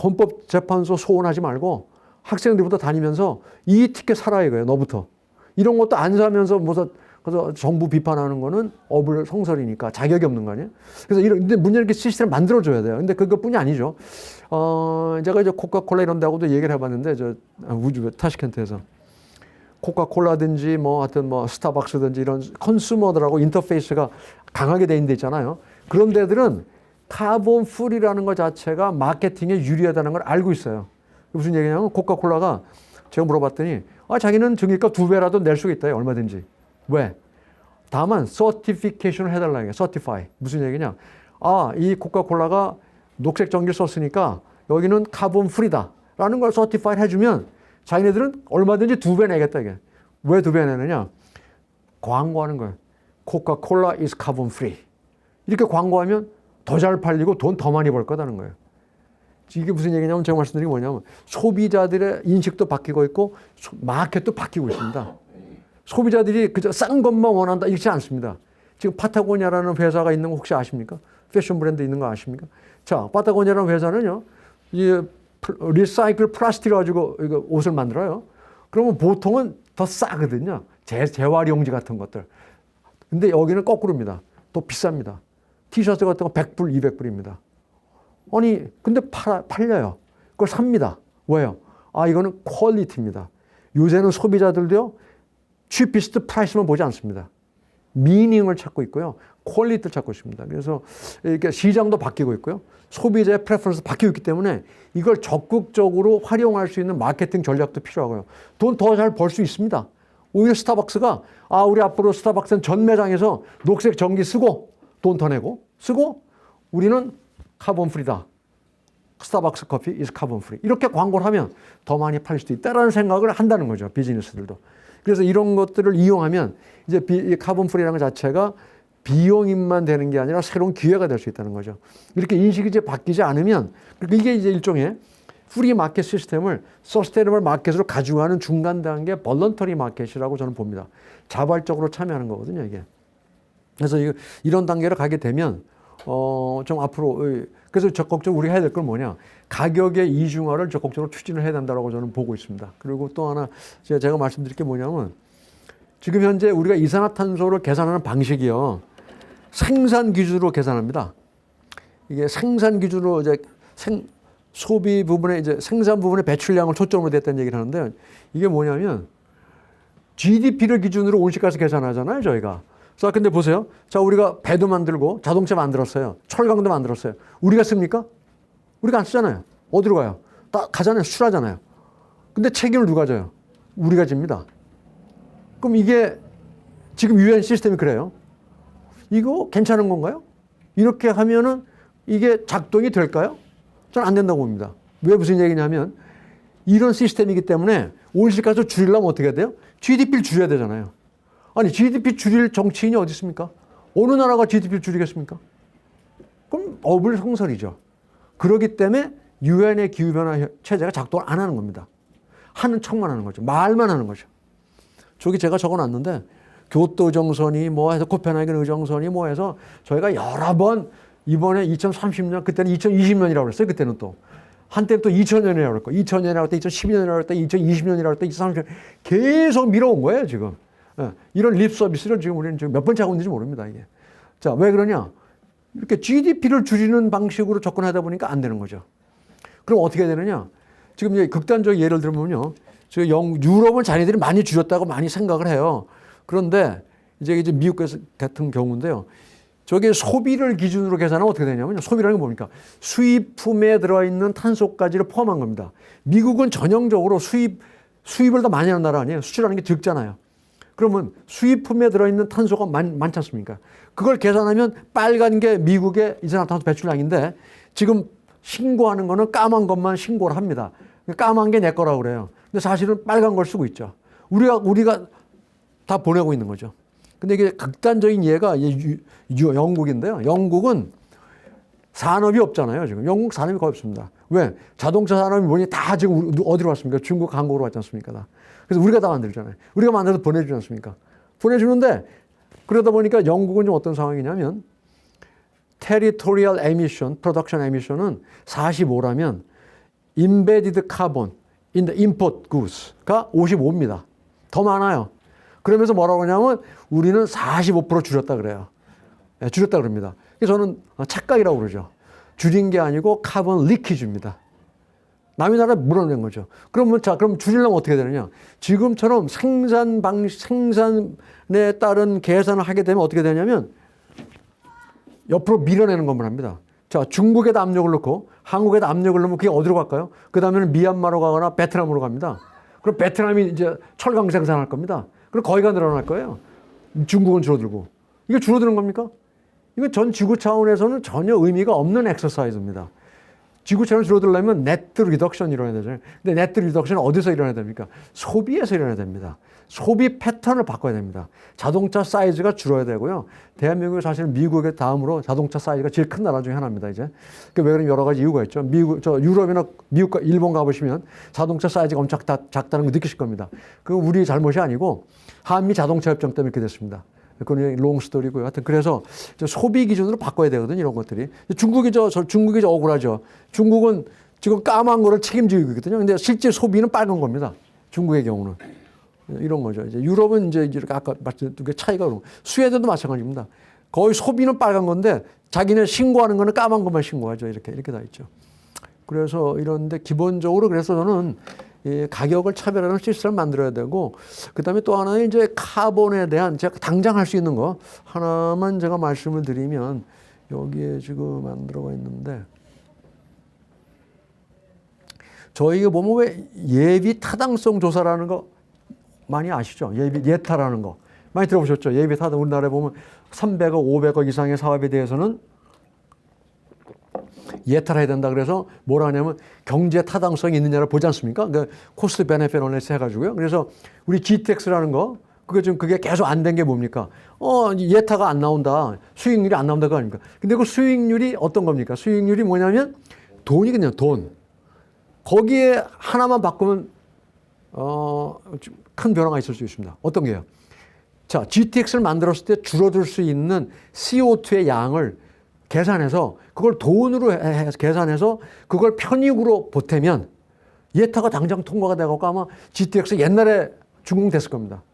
헌법재판소 소원하지 말고 학생들부터 다니면서 이 티켓 사라 이거예요. 너부터. 이런 것도 안 사면서 그래서 정부 비판하는 거는 어불성설이니까 자격이 없는 거 아니에요? 그래서 근데 문제는 이렇게 시스템을 만들어줘야 돼요. 근데 그것뿐이 아니죠. 제가 이제 코카콜라 이런 데하고도 얘기를 해봤는데, 타시켄트에서. 코카콜라든지 하여튼 스타벅스든지 이런 컨슈머들하고 인터페이스가 강하게 돼 있는 데 있잖아요. 그런 데들은 카본 프리라는 것 자체가 마케팅에 유리하다는 걸 알고 있어요. 무슨 얘기냐면 코카콜라가 제가 물어봤더니 자기는 전기값 2배라도 낼 수가 있다. 얼마든지. 왜? 다만 서티피케이션을 해달라. 이게 서티파이. 무슨 얘기냐? 이 코카콜라가 녹색 전기를 썼으니까 여기는 카본 프리다. 라는 걸 서티파이 해주면 자기네들은 얼마든지 2배 내겠다. 이게. 왜 2배 내느냐? 광고하는 거예요. 코카콜라 is carbon free. 이렇게 광고하면 더 잘 팔리고 돈 더 많이 벌 거다는 거예요. 이게 무슨 얘기냐면 제가 말씀드린 게 뭐냐면 소비자들의 인식도 바뀌고 있고 마켓도 바뀌고 있습니다. 소비자들이 그저 싼 것만 원한다 이렇지 않습니다. 지금 파타고니아라는 회사가 있는 거 혹시 아십니까? 패션 브랜드 있는 거 아십니까? 자, 파타고니아라는 회사는요, 이 리사이클 플라스틱을 가지고 이거 옷을 만들어요. 그러면 보통은 더 싸거든요. 재활용지 같은 것들. 근데 여기는 거꾸로입니다. 또 비쌉니다. 티셔츠 같은 거 100불, 200불입니다. 아니, 근데 팔려요. 그걸 삽니다. 왜요? 아, 이거는 퀄리티입니다. 요새는 소비자들도요, 취피스트 프라이스만 보지 않습니다. 미닝을 찾고 있고요. 퀄리티를 찾고 있습니다. 그래서 이렇게 시장도 바뀌고 있고요. 소비자의 프레퍼런스 바뀌고 있기 때문에 이걸 적극적으로 활용할 수 있는 마케팅 전략도 필요하고요. 돈 더 잘 벌 수 있습니다. 오히려 스타벅스가 우리 앞으로 스타벅스는 전 매장에서 녹색 전기 쓰고 돈 더 내고 쓰고 우리는 카본 프리다. 스타벅스 커피 is 카본 프리. 이렇게 광고를 하면 더 많이 팔릴 수도 있다라는 생각을 한다는 거죠. 비즈니스들도. 그래서 이런 것들을 이용하면 이제 카본 프리라는 것 자체가 비용인만 되는 게 아니라 새로운 기회가 될 수 있다는 거죠. 이렇게 인식이 이제 바뀌지 않으면 이게 이제 일종의 프리 마켓 시스템을 서스테이너블 마켓으로 가져가는 중간 단계 볼런터리 마켓이라고 저는 봅니다. 자발적으로 참여하는 거거든요, 이게. 그래서 이런 단계로 가게 되면 좀 앞으로 그래서 적극적으로 우리가 해야 될 건 뭐냐? 가격의 이중화를 적극적으로 추진을 해야 된다고 저는 보고 있습니다. 그리고 또 하나 제가 말씀드릴 게 뭐냐면 지금 현재 우리가 이산화탄소를 계산하는 방식이요. 생산 기준으로 계산합니다. 이게 생산 기준으로 이제 소비 부분에 이제 생산 부분의 배출량을 초점으로 댔다는 얘기를 하는데 이게 뭐냐면 GDP를 기준으로 온실가스 계산하잖아요, 저희가. 자, 근데 보세요. 자, 우리가 배도 만들고 자동차 만들었어요. 철강도 만들었어요. 우리가 씁니까? 우리가 안 쓰잖아요. 어디로 가요? 다 가잖아요. 수출하잖아요. 근데 책임을 누가 져요? 우리가 집니다. 그럼 이게 지금 유엔 시스템이 그래요. 이거 괜찮은 건가요? 이렇게 하면은 이게 작동이 될까요? 저는 안 된다고 봅니다. 왜 무슨 얘기냐면 이런 시스템이기 때문에 온실가스 줄이려면 어떻게 해야 돼요? GDP를 줄여야 되잖아요. 아니 GDP 줄일 정치인이 어디 있습니까? 어느 나라가 GDP를 줄이겠습니까? 그럼 어불성설이죠. 그렇기 때문에 유엔의 기후변화 체제가 작동을 안 하는 겁니다. 하는 척만 하는 거죠. 말만 하는 거죠. 저기 제가 적어놨는데 교토 정선이 뭐 해서 코펜하겐 의정선이 뭐 해서 저희가 여러 번 이번에 2030년 그때는 2020년이라고 그랬어요. 그때는 또 한때 또 2000년이라고 그랬고 2000년이라고 할 때 2012년이라고 할 때 2020년이라고 할 때 2030년 계속 밀어온 거예요 지금. 이런 립 서비스를 지금 우리는 지금 몇 번째 하고 있는지 모릅니다 이게. 자, 왜 그러냐? 이렇게 GDP를 줄이는 방식으로 접근하다 보니까 안 되는 거죠. 그럼 어떻게 해야 되느냐? 지금 이제 극단적 예를 들면요. 유럽은 자기들이 많이 줄였다고 많이 생각을 해요. 그런데 이제 미국 같은 경우인데요. 저게 소비를 기준으로 계산하면 어떻게 되냐면요. 소비라는 게 뭡니까? 수입품에 들어있는 탄소까지를 포함한 겁니다. 미국은 전형적으로 수입을 더 많이 하는 나라 아니에요. 수출하는 게 적잖아요. 그러면 수입품에 들어있는 탄소가 많지 않습니까? 그걸 계산하면 빨간 게 미국의 이산화탄소 배출량인데 지금 신고하는 거는 까만 것만 신고를 합니다. 까만 게 내 거라고 그래요. 근데 사실은 빨간 걸 쓰고 있죠. 우리가 다 보내고 있는 거죠. 근데 이게 극단적인 예가 영국인데요. 영국은 산업이 없잖아요. 지금 영국 산업이 거의 없습니다. 왜? 자동차 산업이 뭐니 다 지금 어디로 왔습니까? 중국, 한국으로 왔지 않습니까? 다. 그래서 우리가 다 만들잖아요. 우리가 만들어서 보내주지 않습니까? 보내주는데 그러다 보니까 영국은 좀 어떤 상황이냐면 territorial emission, production emission은 45라면 embedded carbon in the import goods가 55입니다. 더 많아요. 그러면서 뭐라고 하냐면 우리는 45% 줄였다 그래요. 네, 줄였다 그럽니다. 그래서 저는 착각이라고 그러죠. 줄인 게 아니고 카본 리키지입니다. 남의 나라에 물어낸 거죠. 그럼 줄이려면 어떻게 되느냐? 지금처럼 생산에 따른 계산을 하게 되면 어떻게 되냐면 옆으로 밀어내는 것만 합니다. 자, 중국에다 압력을 넣고 한국에다 압력을 넣으면 그게 어디로 갈까요? 그 다음에는 미얀마로 가거나 베트남으로 갑니다. 그럼 베트남이 이제 철강 생산할 겁니다. 그럼 거기가 늘어날 거예요. 중국은 줄어들고. 이게 줄어드는 겁니까? 이거 전 지구 차원에서는 전혀 의미가 없는 엑서사이즈입니다. 지구 차원을 줄어들려면 네트 리덕션이 일어나야 되잖아요. 근데 네트 리덕션은 어디서 일어나야 됩니까? 소비에서 일어나야 됩니다. 소비 패턴을 바꿔야 됩니다. 자동차 사이즈가 줄어야 되고요. 대한민국이 사실 미국의 다음으로 자동차 사이즈가 제일 큰 나라 중에 하나입니다. 이제 왜 그러면 여러 가지 이유가 있죠. 유럽이나 미국과 일본 가보시면 자동차 사이즈가 엄청 작다는 거 느끼실 겁니다. 그건 우리 잘못이 아니고 한미 자동차 협정 때문에 이렇게 됐습니다. 그건 롱스토리고요. 하여튼 그래서 소비 기준으로 바꿔야 되거든요. 이런 것들이. 중국이 억울하죠. 중국은 지금 까만 거를 책임지고 있거든요. 근데 실제 소비는 빨간 겁니다. 중국의 경우는. 이런 거죠. 이제 유럽은 이제 이렇게 아까 말씀드린 게 차이가 그런 거. 스웨덴도 마찬가지입니다. 거의 소비는 빨간 건데 자기네 신고하는 거는 까만 것만 신고하죠. 이렇게 다 있죠. 그래서 이런데 기본적으로 그래서 저는 이 가격을 차별하는 시스템을 만들어야 되고, 그다음에 또 하나는 이제 카본에 대한 제가 당장 할 수 있는 거 하나만 제가 말씀을 드리면, 여기에 지금 안 들어가 있는데, 저희가 보면 왜 예비 타당성 조사라는 거 많이 아시죠? 예타라는 거 많이 들어보셨죠? 예비 타당, 우리나라에 보면 300억, 500억 이상의 사업에 대해서는 예타를 해야 된다. 그래서 뭐라 하냐면 경제 타당성이 있느냐를 보지 않습니까? 그러니까 코스트 베네핏 어널리시스 해가지고요. 그래서 우리 GTX라는 거, 그게 계속 안 된 게 뭡니까? 예타가 안 나온다. 수익률이 안 나온다. 그거 아닙니까? 근데 그 수익률이 어떤 겁니까? 수익률이 뭐냐면 돈이거든요. 돈. 거기에 하나만 바꾸면, 큰 변화가 있을 수 있습니다. 어떤 게요? 자, GTX를 만들었을 때 줄어들 수 있는 CO2의 양을 계산해서 그걸 돈으로 계산해서 그걸 편익으로 보태면 예타가 당장 통과가 되고 아마 GTX 옛날에 준공됐을 겁니다.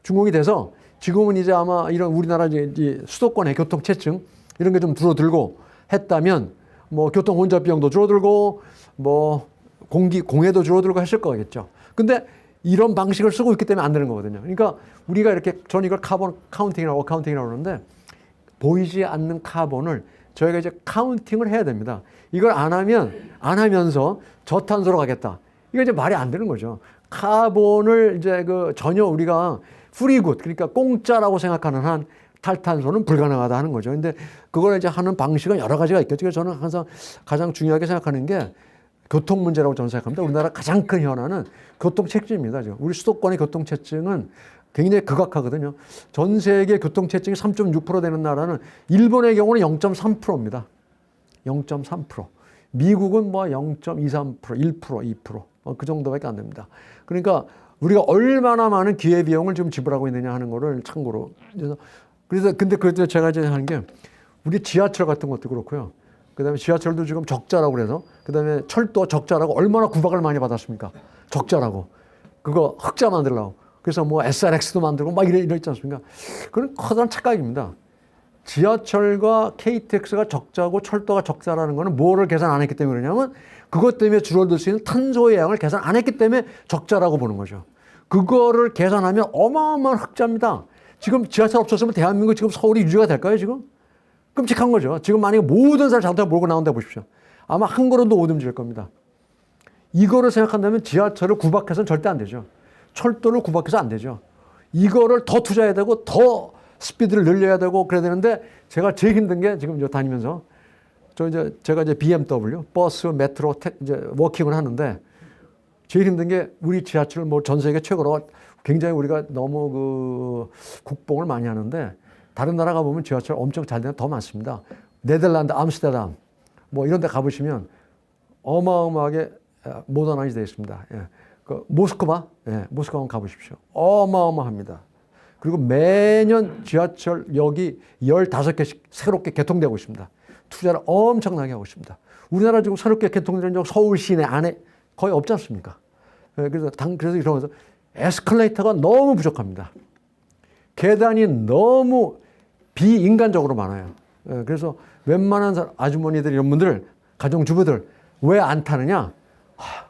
준공이 돼서 지금은 이제 아마 이런 우리나라 이제 수도권의 교통체증 이런 게 좀 줄어들고 했다면 뭐 교통 혼잡 비용도 줄어들고 뭐 공해도 줄어들고 했을 거겠죠. 근데 이런 방식을 쓰고 있기 때문에 안 되는 거거든요. 그러니까 우리가 이렇게 저는 이걸 카본 카운팅이라고 그러는데 보이지 않는 카본을 저희가 이제 카운팅을 해야 됩니다. 이걸 안 하면서 저탄소로 가겠다. 이거 이제 말이 안 되는 거죠. 카본을 이제 전혀 우리가 프리굿, 그러니까 공짜라고 생각하는 한 탈탄소는 불가능하다 하는 거죠. 근데 그걸 이제 하는 방식은 여러 가지가 있겠죠. 그래서 저는 항상 가장 중요하게 생각하는 게 교통 문제라고 저는 생각합니다. 우리나라 가장 큰 현안은 교통체증입니다. 우리 수도권의 교통체증은 굉장히 극악하거든요. 전 세계 교통체증이 3.6% 되는 나라는 일본의 경우는 0.3%입니다. 0.3%. 미국은 뭐 0.23%, 1%, 2%. 그 정도밖에 안 됩니다. 그러니까 우리가 얼마나 많은 기회비용을 지금 지불하고 있느냐 하는 거를 참고로. 근데 그래도 제가 이제 하는 게 우리 지하철 같은 것도 그렇고요. 그 다음에 지하철도 지금 적자라고 그래서, 그 다음에 철도 적자라고 얼마나 구박을 많이 받았습니까? 적자라고. 그거 흑자 만들려고. 그래서 뭐 SRX도 만들고 막 이랬지 않습니까? 그건 커다란 착각입니다. 지하철과 KTX가 적자고 철도가 적자라는 거는 뭐를 계산 안 했기 때문에 그러냐면 그것 때문에 줄어들 수 있는 탄소의 양을 계산 안 했기 때문에 적자라고 보는 거죠. 그거를 계산하면 어마어마한 흑자입니다. 지금 지하철 없었으면 대한민국 지금 서울이 유지가 될까요, 지금? 끔찍한 거죠. 지금 만약에 모든 사람 자동차 몰고 나온다 보십시오. 아마 한 걸음도 못 움직일 겁니다. 이거를 생각한다면 지하철을 구박해서는 절대 안 되죠. 철도를 구박해서 안 되죠. 이거를 더 투자해야 되고 더 스피드를 늘려야 되고 그래야 되는데 제가 제일 힘든 게 지금 다니면서 제가 이제 BMW, 버스, 메트로, 이제 워킹을 하는데 제일 힘든 게 우리 지하철 뭐 전 세계 최고로 굉장히 우리가 너무 국뽕을 많이 하는데 다른 나라 가보면 지하철 엄청 잘 되는 더 많습니다. 네덜란드, 암스테르담 뭐 이런 데 가보시면 어마어마하게 모더나이즈 되어 있습니다. 예. 모스크바, 모스크바 한번 가보십시오. 어마어마합니다. 그리고 매년 지하철역이 15개씩 새롭게 개통되고 있습니다. 투자를 엄청나게 하고 있습니다. 우리나라 지금 새롭게 개통되는 역 서울 시내 안에 거의 없지 않습니까? 그래서 이러면서 에스컬레이터가 너무 부족합니다. 계단이 너무 비인간적으로 많아요. 그래서 웬만한 아주머니들 이런 분들, 가정주부들 왜 안 타느냐?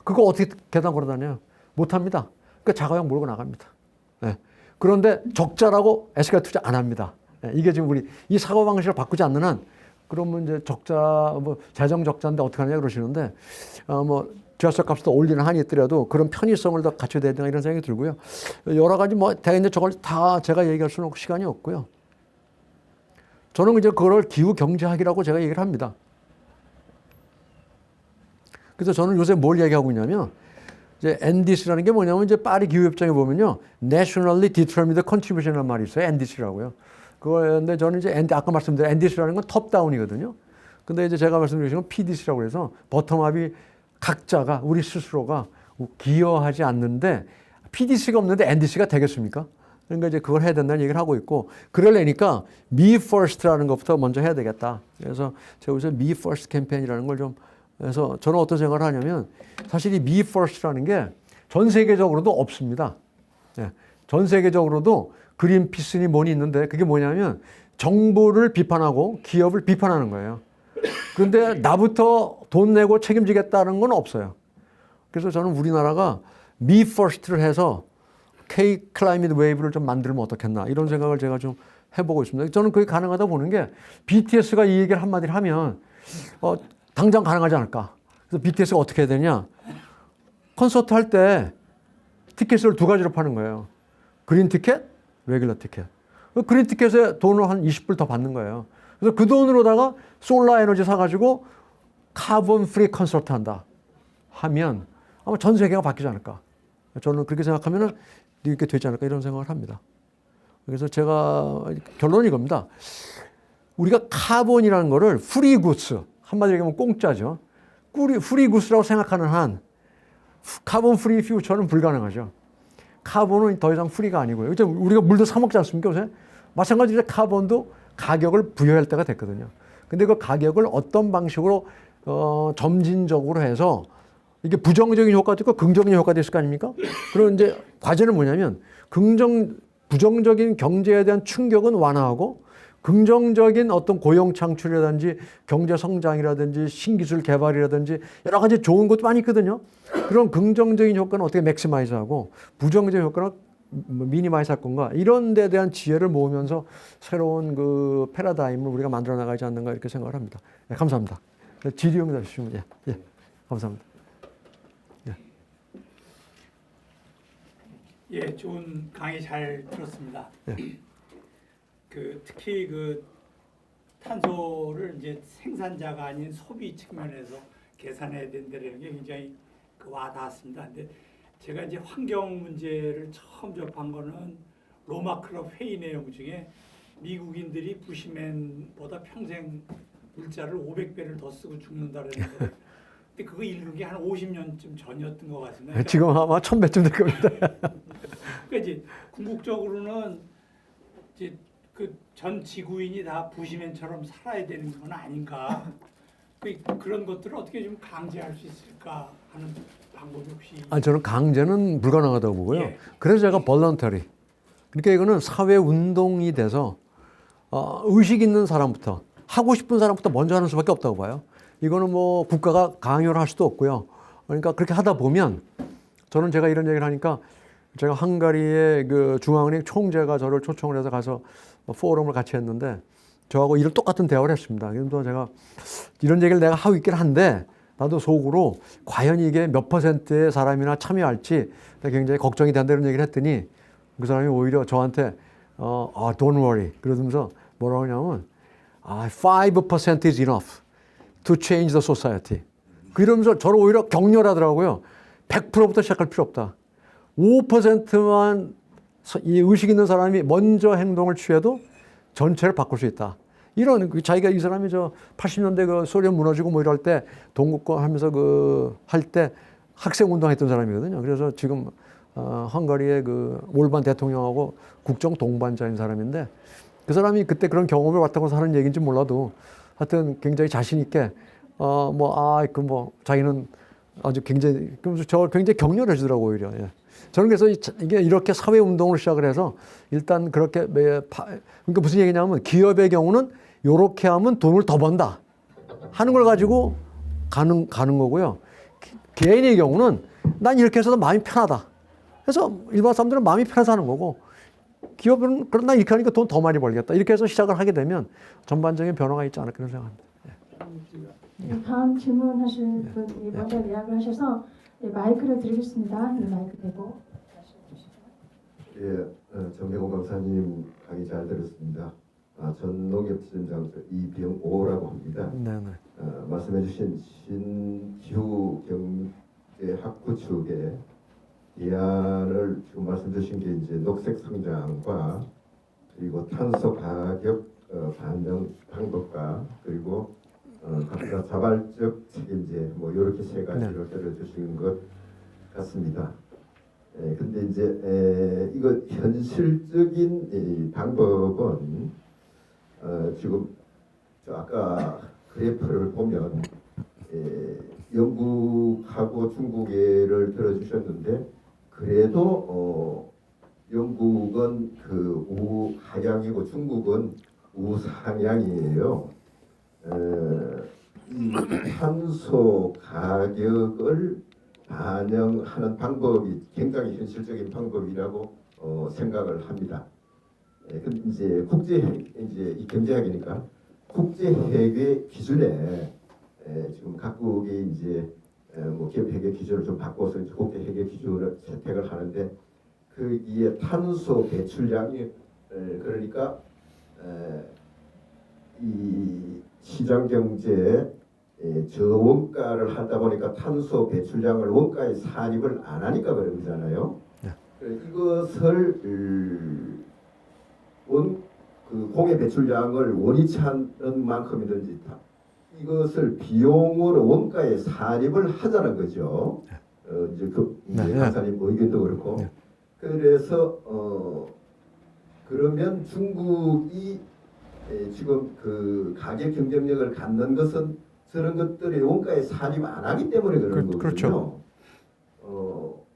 그거 어떻게 계단 걸어 다녀요? 못 합니다. 그러니까 자가용 몰고 나갑니다. 그런데 적자라고 에스컬레이터 투자 안 합니다. 이게 지금 우리 이 사고방식을 바꾸지 않는 한 그러면 이제 재정 적자인데 어떻게 하냐 그러시는데 뭐 지하철 값도 올리는 한이 있더라도 그런 편의성을 더 갖춰야 되나 이런 생각이 들고요. 여러 가지 대인데 저걸 다 제가 얘기할 수는 없고 시간이 없고요. 저는 이제 그걸 기후 경제학이라고 제가 얘기를 합니다. 그래서 저는 요새 뭘 얘기하고 있냐면 이제 NDC라는 게 뭐냐면 이제 파리 기후협정에 보면요, Nationally Determined Contribution이라는 말이 있어요. NDC라고요. 그런데 저는 이제 아까 말씀드린 NDC라는 건 톱다운이거든요. 근데 이제 제가 말씀드린 건 PDC라고 해서 버텀업이 각자가 우리 스스로가 기여하지 않는데 PDC가 없는데 NDC가 되겠습니까? 그러니까 이제 그걸 해야 된다는 얘기를 하고 있고 그러려니까 Me First라는 것부터 먼저 해야 되겠다. 그래서 제가 요새 Me First 캠페인이라는 걸 좀 그래서 저는 어떤 생각을 하냐면 사실 이 Me First라는 게 전 세계적으로도 없습니다. 전 세계적으로도 그린피스니 뭐니 있는데 그게 뭐냐면 정부를 비판하고 기업을 비판하는 거예요. 그런데 나부터 돈 내고 책임지겠다는 건 없어요. 그래서 저는 우리나라가 Me First를 해서 K 클라이밋 웨이브를 좀 만들면 어떻겠나 이런 생각을 제가 좀 해보고 있습니다. 저는 그게 가능하다 보는 게 BTS가 이 얘기를 한마디를 하면 당장 가능하지 않을까. 그래서 BTS가 어떻게 해야 되냐. 콘서트 할 때 티켓을 두 가지로 파는 거예요. 그린 티켓, 레귤러 티켓. 그린 티켓에 돈을 한 20불 더 받는 거예요. 그래서 그 돈으로다가 솔라 에너지 사가지고 카본 프리 콘서트 한다 하면 아마 전 세계가 바뀌지 않을까. 저는 그렇게 생각하면은 이렇게 되지 않을까 이런 생각을 합니다. 그래서 제가 결론이 이겁니다. 우리가 카본이라는 거를 프리구스, 한마디로 얘기하면 공짜죠. 프리구스라고 생각하는 한 카본 프리 퓨처는 불가능하죠. 카본은 더 이상 프리가 아니고요. 우리가 물도 사 먹지 않습니까? 요새? 마찬가지로 카본도 가격을 부여할 때가 됐거든요. 근데 그 가격을 어떤 방식으로 점진적으로 해서 이게 부정적인 효과도 있고 긍정적인 효과도 있을 거 아닙니까? 그럼 이제 과제는 뭐냐면 부정적인 경제에 대한 충격은 완화하고 긍정적인 어떤 고용 창출이라든지 경제 성장이라든지 신기술 개발이라든지 여러 가지 좋은 것도 많이 있거든요. 그런 긍정적인 효과는 어떻게 맥시마이즈하고 부정적인 효과는 미니마이즈 할 건가 이런 데 대한 지혜를 모으면서 새로운 그 패러다임을 우리가 만들어 나가지 않는가 이렇게 생각을 합니다. 네, 감사합니다. 질의응답 주시면 예, 감사합니다. 예, 좋은 강의 잘 들었습니다. 예. 특히 탄소를 이제 생산자가 아닌 소비 측면에서 계산해야 된다는 게 굉장히 와닿았습니다. 근데 제가 이제 환경 문제를 처음 접한 거는 로마 클럽 회의 내용 중에 미국인들이 부시맨보다 평생 물자를 500배를 더 쓰고 죽는다는 거. 근데 그거 읽은 게 한 50년쯤 전이었던 것 같습니다. 그러니까 지금 아마 1000배쯤 될 겁니다. 그러니까 이제 궁극적으로는 이제 전 지구인이 다 부시맨처럼 살아야 되는 건 아닌가. 그런 것들을 어떻게 좀 강제할 수 있을까 하는 방법이 혹시? 저는 강제는 불가능하다고 보고요. 예. 그래서 제가 볼런터리. 그러니까 이거는 사회 운동이 돼서 의식 있는 사람부터 하고 싶은 사람부터 먼저 하는 수밖에 없다고 봐요. 이거는 뭐 국가가 강요를 할 수도 없고요. 그러니까 그렇게 하다 보면 저는 제가 이런 얘기를 하니까 제가 헝가리의 그 중앙은행 총재가 저를 초청을 해서 가서 포럼을 같이 했는데 저하고 이런 똑같은 대화를 했습니다. 그래서 제가 이런 얘기를 내가 하고 있긴 한데 나도 속으로 과연 이게 몇 퍼센트의 사람이나 참여할지 굉장히 걱정이 된다 이런 얘기를 했더니 그 사람이 오히려 저한테 don't worry 그러면서 뭐라고 하냐면 5% is enough to change the society. 그러면서 저를 오히려 격려하더라고요. 100%부터 시작할 필요 없다. 5%만 이 의식 있는 사람이 먼저 행동을 취해도 전체를 바꿀 수 있다. 이런 자기가 이 사람이 80년대 그 소련 무너지고 뭐 이럴 때 동국권 하면서 할 때 학생 운동했던 사람이거든요. 그래서 지금 헝가리의 그 올반 대통령하고 국정 동반자인 사람인데 그 사람이 그때 그런 경험을 왔다고 하는 얘기인지 몰라도 하여튼 굉장히 자신 있게 자기는 아주 굉장히 그러면서 저 굉장히 격려를 해주더라고요 오히려. 예. 저는 그래서 이게 이렇게 사회 운동을 시작을 해서 일단 그렇게 그러니까 무슨 얘기냐면 기업의 경우는 이렇게 하면 돈을 더 번다 하는 걸 가지고 가는 거고요. 개인의 경우는 난 이렇게 해서도 마음이 편하다. 그래서 일반 사람들은 마음이 편해서 하는 거고 기업은 그럼 난 이렇게 하니까 돈 더 많이 벌겠다. 이렇게 해서 시작을 하게 되면 전반적인 변화가 있지 않을까 그런 생각합니다. 예. 다음 질문하실 분이 먼저 예약을 하셔서 마이크를 드리겠습니다. 마이크 대고 말씀해 주시죠. 예, 정경호 강사님 강의 잘 들었습니다. 전 농협지점장서 이병오라고 합니다. 네네. 말씀해주신 신기후 경제학부 측의 대안을 지금 말씀 주신 게 이제 녹색 성장과 그리고 탄소 가격 반영 방법과 그리고 각자 자발적 책임제 뭐 이렇게 세 가지를 들어주신 것 같습니다. 근데 이제 이거 현실적인 이 방법은 지금 아까 그래프를 보면 영국하고 중국 예를 들어주셨는데 그래도 영국은 그 우하향이고 중국은 우상향이에요. 이 탄소 가격을 반영하는 방법이 굉장히 현실적인 방법이라고 생각을 합니다. 근데 이제 이제 이 경제학이니까 국제회계 기준에 지금 각국이 이제 뭐 기업 회계 기준을 좀 바꿔서 이제 국제 회계 기준을 채택을 하는데 거기에 탄소 배출량이 그러니까 이 시장 경제에 저원가를 하다 보니까 탄소 배출량을 원가에 산입을 안 하니까 그런 거잖아요. 이것을 그 공해 배출량을 원위치 하는 만큼이든지 이것을 비용으로 원가에 산입을 하자는 거죠. 이제 이제 강사님 의견도 그렇고. 그래서 그러면 중국이 지금 그 가격 경쟁력을 갖는 것은 저런 것들이 원가에 산입 안 하기 때문에 그런 거거든요. 그렇죠.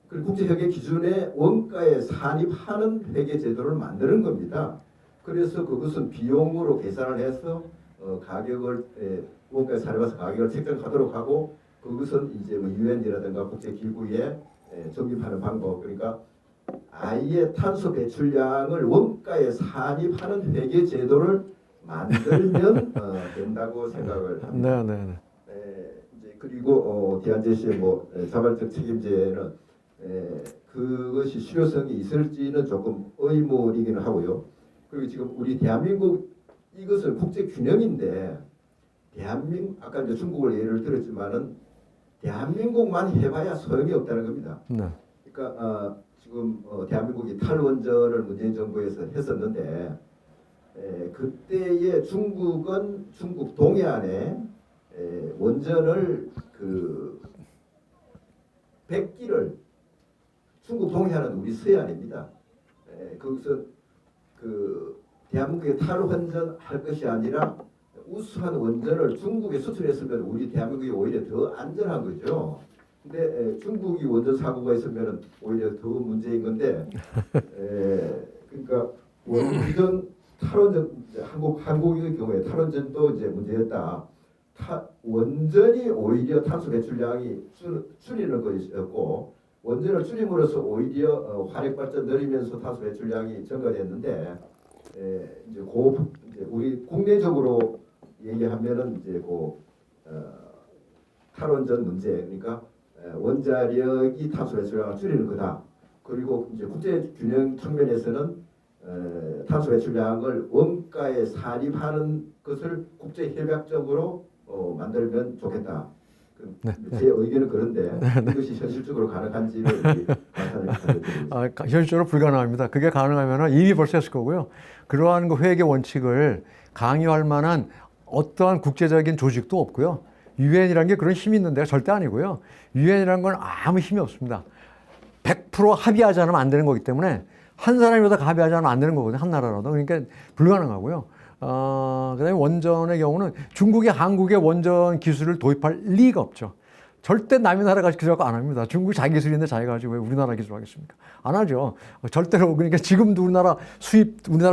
그리고 국제회계 기준에 원가에 산입하는 회계 제도를 만드는 겁니다. 그래서 그것은 비용으로 계산을 해서 가격을 원가에 산입해서 가격을 책정하도록 하고 그것은 이제 뭐 유엔이라든가 국제기구에 적립하는 방법. 그러니까 아예 탄소 배출량을 원가에 산입하는 회계 제도를 만들면 된다고 생각을 합니다. 네. 이제 그리고 대한제시의 뭐 자발적 책임제는 그것이 실효성이 있을지는 조금 의문이기는 하고요. 그리고 지금 우리 대한민국 이것은 국제 균형인데 아까 이제 중국을 예를 들었지만은 대한민국만 해봐야 소용이 없다는 겁니다. 네. 그러니까 지금 대한민국이 탈원전을 문재인 정부에서 했었는데 그때의 중국은 중국 동해안에 원전을 그 100기를 중국 동해안은 우리 서해안입니다. 거기서 그 대한민국에 탈원전 할 것이 아니라 우수한 원전을 중국에 수출했으면 우리 대한민국이 오히려 더 안전한 거죠. 근데 중국이 원전 사고가 있으면 오히려 더 문제인 건데 그러니까 원전 탈원전 한국의 경우에 탈원전도 이제 문제였다. 원전이 오히려 탄소 배출량이 줄이는 것이었고 원전을 줄임으로써 오히려 화력 발전 늘리면서 탄소 배출량이 증가됐는데 이제 우리 국내적으로 얘기하면은 이제 탈원전 문제 그러니까 원자력이 탄소 배출량을 줄이는 거다. 그리고 이제 국제 균형 측면에서는 탄소 배출량을 원가에 산입하는 것을 국제 협약적으로 만들면 좋겠다. 제 의견은 그런데 이것이 현실적으로 가능한지를 현실적으로 불가능합니다. 그게 가능하면 이미 벌써 했을 거고요. 그러한 그 회계 원칙을 강요할 만한 어떠한 국제적인 조직도 없고요. 유엔이라는 게 그런 힘이 있는 데가 절대 아니고요. 유엔이라는 건 아무 힘이 없습니다. 100% 합의하지 않으면 안 되는 거기 때문에 한 사람이라도 합의하지 않으면 안 되는 거거든요. 한 나라라도. 그러니까 불가능하고요. 그다음에 원전의 경우는 중국이 한국의 원전 기술을 도입할 리가 없죠. 절대 남의 나라가 기술하고 안 합니다. 중국이 자기 기술인데 자기가 가지고 왜 우리나라 기술 하겠습니까? 안 하죠. 절대로. 그러니까 지금도 우리나라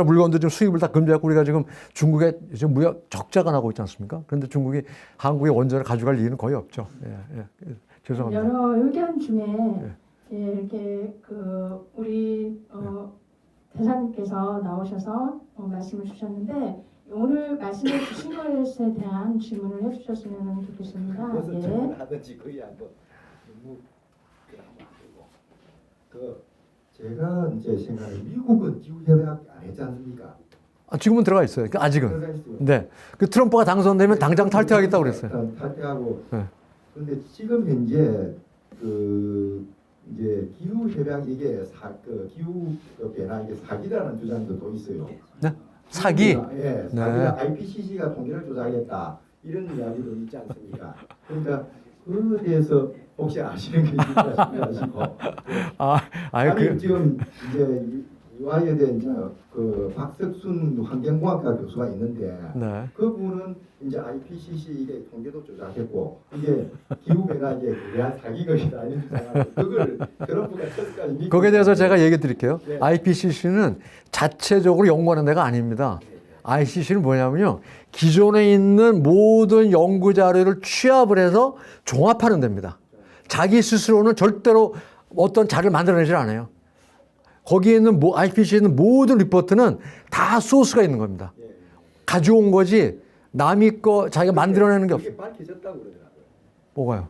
물건도 지금 수입을 다 금지하고 우리가 지금 중국에 지금 무역 적자가 나고 있지 않습니까? 그런데 중국이 한국의 원전을 가져갈 이유는 거의 없죠. 죄송합니다. 여러 의견 중에 이렇게 우리 대사님께서 나오셔서 말씀을 주셨는데 오늘 말씀해 주신 것에 대한 질문을 해주셨으면 좋겠습니다. 무슨 질문을 하든지 거의 너무 제가 이제 생각에 미국은 기후 협약 안 했지 않습니까? 지금은 들어가 있어요. 아직은. 들어가 있어요. 네. 그 트럼프가 당선되면 당장 탈퇴하겠다고 그랬어요. 탈퇴하고. 네. 그런데 지금 현재 이제 기후 협약 이게 기후 변화 이게 사기라는 주장도 또 있어요. 네? 사기. 예, 네. 사기가 IPCC가 통계를 조작했다 이런 이야기도 있지 않습니까? 그러니까 그에 대해서 혹시 아시는 게 있을까 싶어가지고. 아니 지금 이제 유아여대 이제 그 박석순 환경공학과 교수가 있는데 네. 그분은 이제 IPCC 이게 통계도 조작했고 이게 기후 변화 이제 대한 사기극이다 이런 주장하고 그걸 트럼프가 처음까지 믿고 거기에 대해서 제가 얘기 드릴게요. 네. IPCC는 자체적으로 연구하는 데가 아닙니다. ICC는 뭐냐면요. 기존에 있는 모든 연구 자료를 취합을 해서 종합하는 데입니다. 자기 스스로는 절대로 어떤 자료를 만들어내질 않아요. 거기에 있는 IPCC에 있는 모든 리포트는 다 소스가 있는 겁니다. 가져온 거지 남이 거 자기가 만들어내는 게 없어요. 그게 밝혀졌다고 그러더라고요. 뭐가요?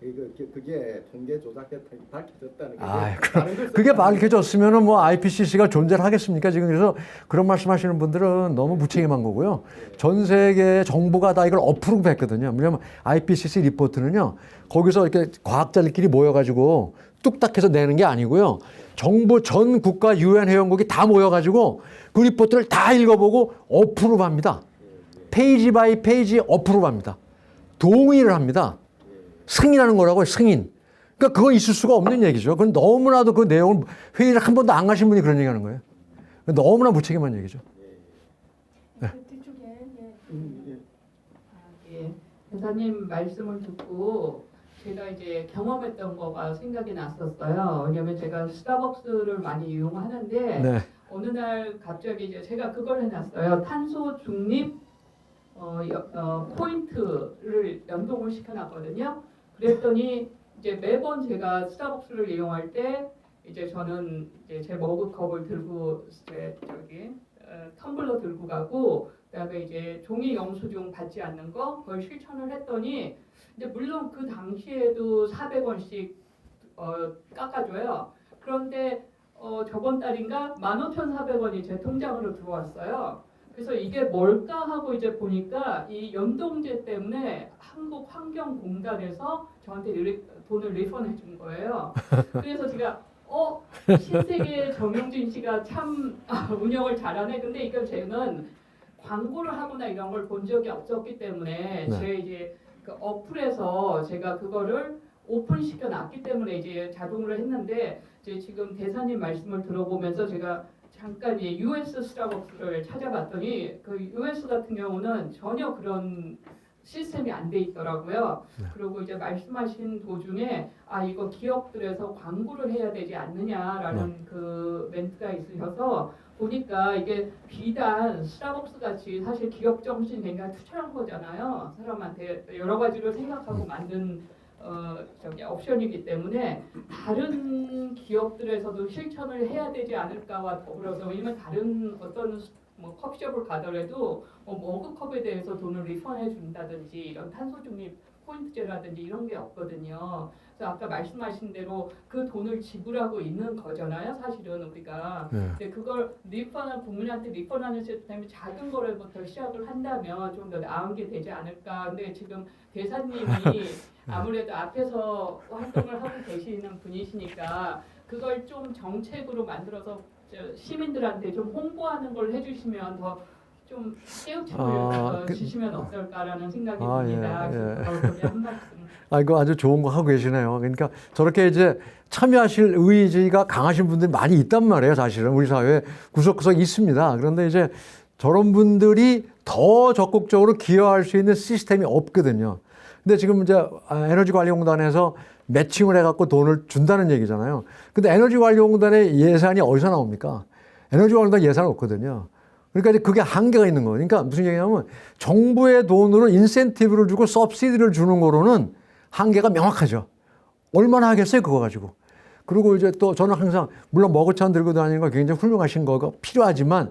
그게 통계 조작했다는 게 밝혀졌다는 게 아, 다른 걸 그게 밝혀졌으면은 뭐 IPCC가 존재를 하겠습니까? 지금 그래서 그런 말씀하시는 분들은 너무 무책임한 거고요. 전 세계 정부가 다 이걸 어프로브 했거든요. 왜냐면 IPCC 리포트는요, 거기서 이렇게 과학자들끼리 모여가지고 뚝딱해서 내는 게 아니고요. 정부 전 국가 유엔 회원국이 다 모여가지고 그 리포트를 다 읽어보고 어프로브 합니다. 페이지 바이 페이지 어프로브 합니다. 동의를 합니다. 승인하는 거라고요, 승인. 그러니까 그거 있을 수가 없는 얘기죠. 그건 너무나도 그 내용을 회의를 한 번도 안 가신 분이 그런 얘기 하는 거예요. 너무나 무책임한 얘기죠. 뒤쪽에 예, 대사님 말씀을 듣고 제가 이제 경험했던 거가 생각이 났었어요. 왜냐면 제가 스타벅스를 많이 이용하는데 네. 어느 날 갑자기 이제 제가 그걸 해놨어요. 탄소 중립 포인트를 연동을 시켜놨거든요. 그랬더니 이제 매번 제가 스타벅스를 이용할 때 이제 저는 이제 제 머그컵을 들고 이제 텀블러 들고 가고 그다음에 이제 종이 영수증 받지 않는 거 그걸 실천을 했더니 이제 물론 그 당시에도 400원씩 깎아줘요. 그런데 저번 달인가 15,400원이 제 통장으로 들어왔어요. 그래서 이게 뭘까 하고 이제 보니까 이 연동제 때문에 한국환경공단에서 저한테 돈을 리펀해 준 거예요. 그래서 제가 신세계 정용진 씨가 참 운영을 잘하네. 근데 이건 저는 광고를 하거나 이런 걸 본 적이 없었기 때문에 네. 제 이제 그 어플에서 제가 그거를 오픈시켜 놨기 때문에 이제 자동으로 했는데 이제 지금 대사님 말씀을 들어보면서 제가 잠깐 이 US 스타벅스를 찾아봤더니 그 US 같은 경우는 전혀 그런 시스템이 안 돼 있더라고요. 네. 그리고 이제 말씀하신 도중에 이거 기업들에서 광고를 해야 되지 않느냐라는 그 멘트가 있으셔서 보니까 이게 비단 스타벅스 같이 사실 기업 정신 굉장히 투철한 거잖아요. 사람한테 여러 가지를 생각하고 만든 옵션이기 때문에 다른 기업들에서도 실천을 해야 되지 않을까와 더불어서 왜냐면 다른 어떤 뭐 커피숍을 가더라도 머그컵에 대해서 돈을 리펀해 준다든지 이런 탄소 중립 포인트제라든지 이런 게 없거든요. 그래서 아까 말씀하신 대로 그 돈을 지불하고 있는 거잖아요. 사실은 우리가. 네. 근데 그걸 국민한테 리펀하는 시스템이 작은 거래부터 시작을 한다면 좀 더 나은 게 되지 않을까. 근데 지금 대사님이 아무래도 앞에서 활동을 하고 계시는 분이시니까 그걸 좀 정책으로 만들어서 시민들한테 좀 홍보하는 걸 해주시면 더 좀 깨우침을 주시면 어떨까라는 생각이 듭니다. 그래서 거기에 한 말씀. 이거 아주 좋은 거 하고 계시네요. 그러니까 저렇게 이제 참여하실 의지가 강하신 분들이 많이 있단 말이에요. 사실은 우리 사회에 구석구석 있습니다. 그런데 이제 저런 분들이 더 적극적으로 기여할 수 있는 시스템이 없거든요. 근데 지금 이제 에너지관리공단에서 매칭을 해갖고 돈을 준다는 얘기잖아요. 근데 에너지관리공단의 예산이 어디서 나옵니까? 에너지관리공단 예산은 없거든요. 그러니까 이제 그게 한계가 있는 거예요. 그러니까 무슨 얘기냐면 정부의 돈으로 인센티브를 주고 서브시디를 주는 거로는 한계가 명확하죠. 얼마나 하겠어요, 그거 가지고. 그리고 이제 또 저는 항상 물론 머그잔 들고 다니는 거 굉장히 훌륭하신 거가 필요하지만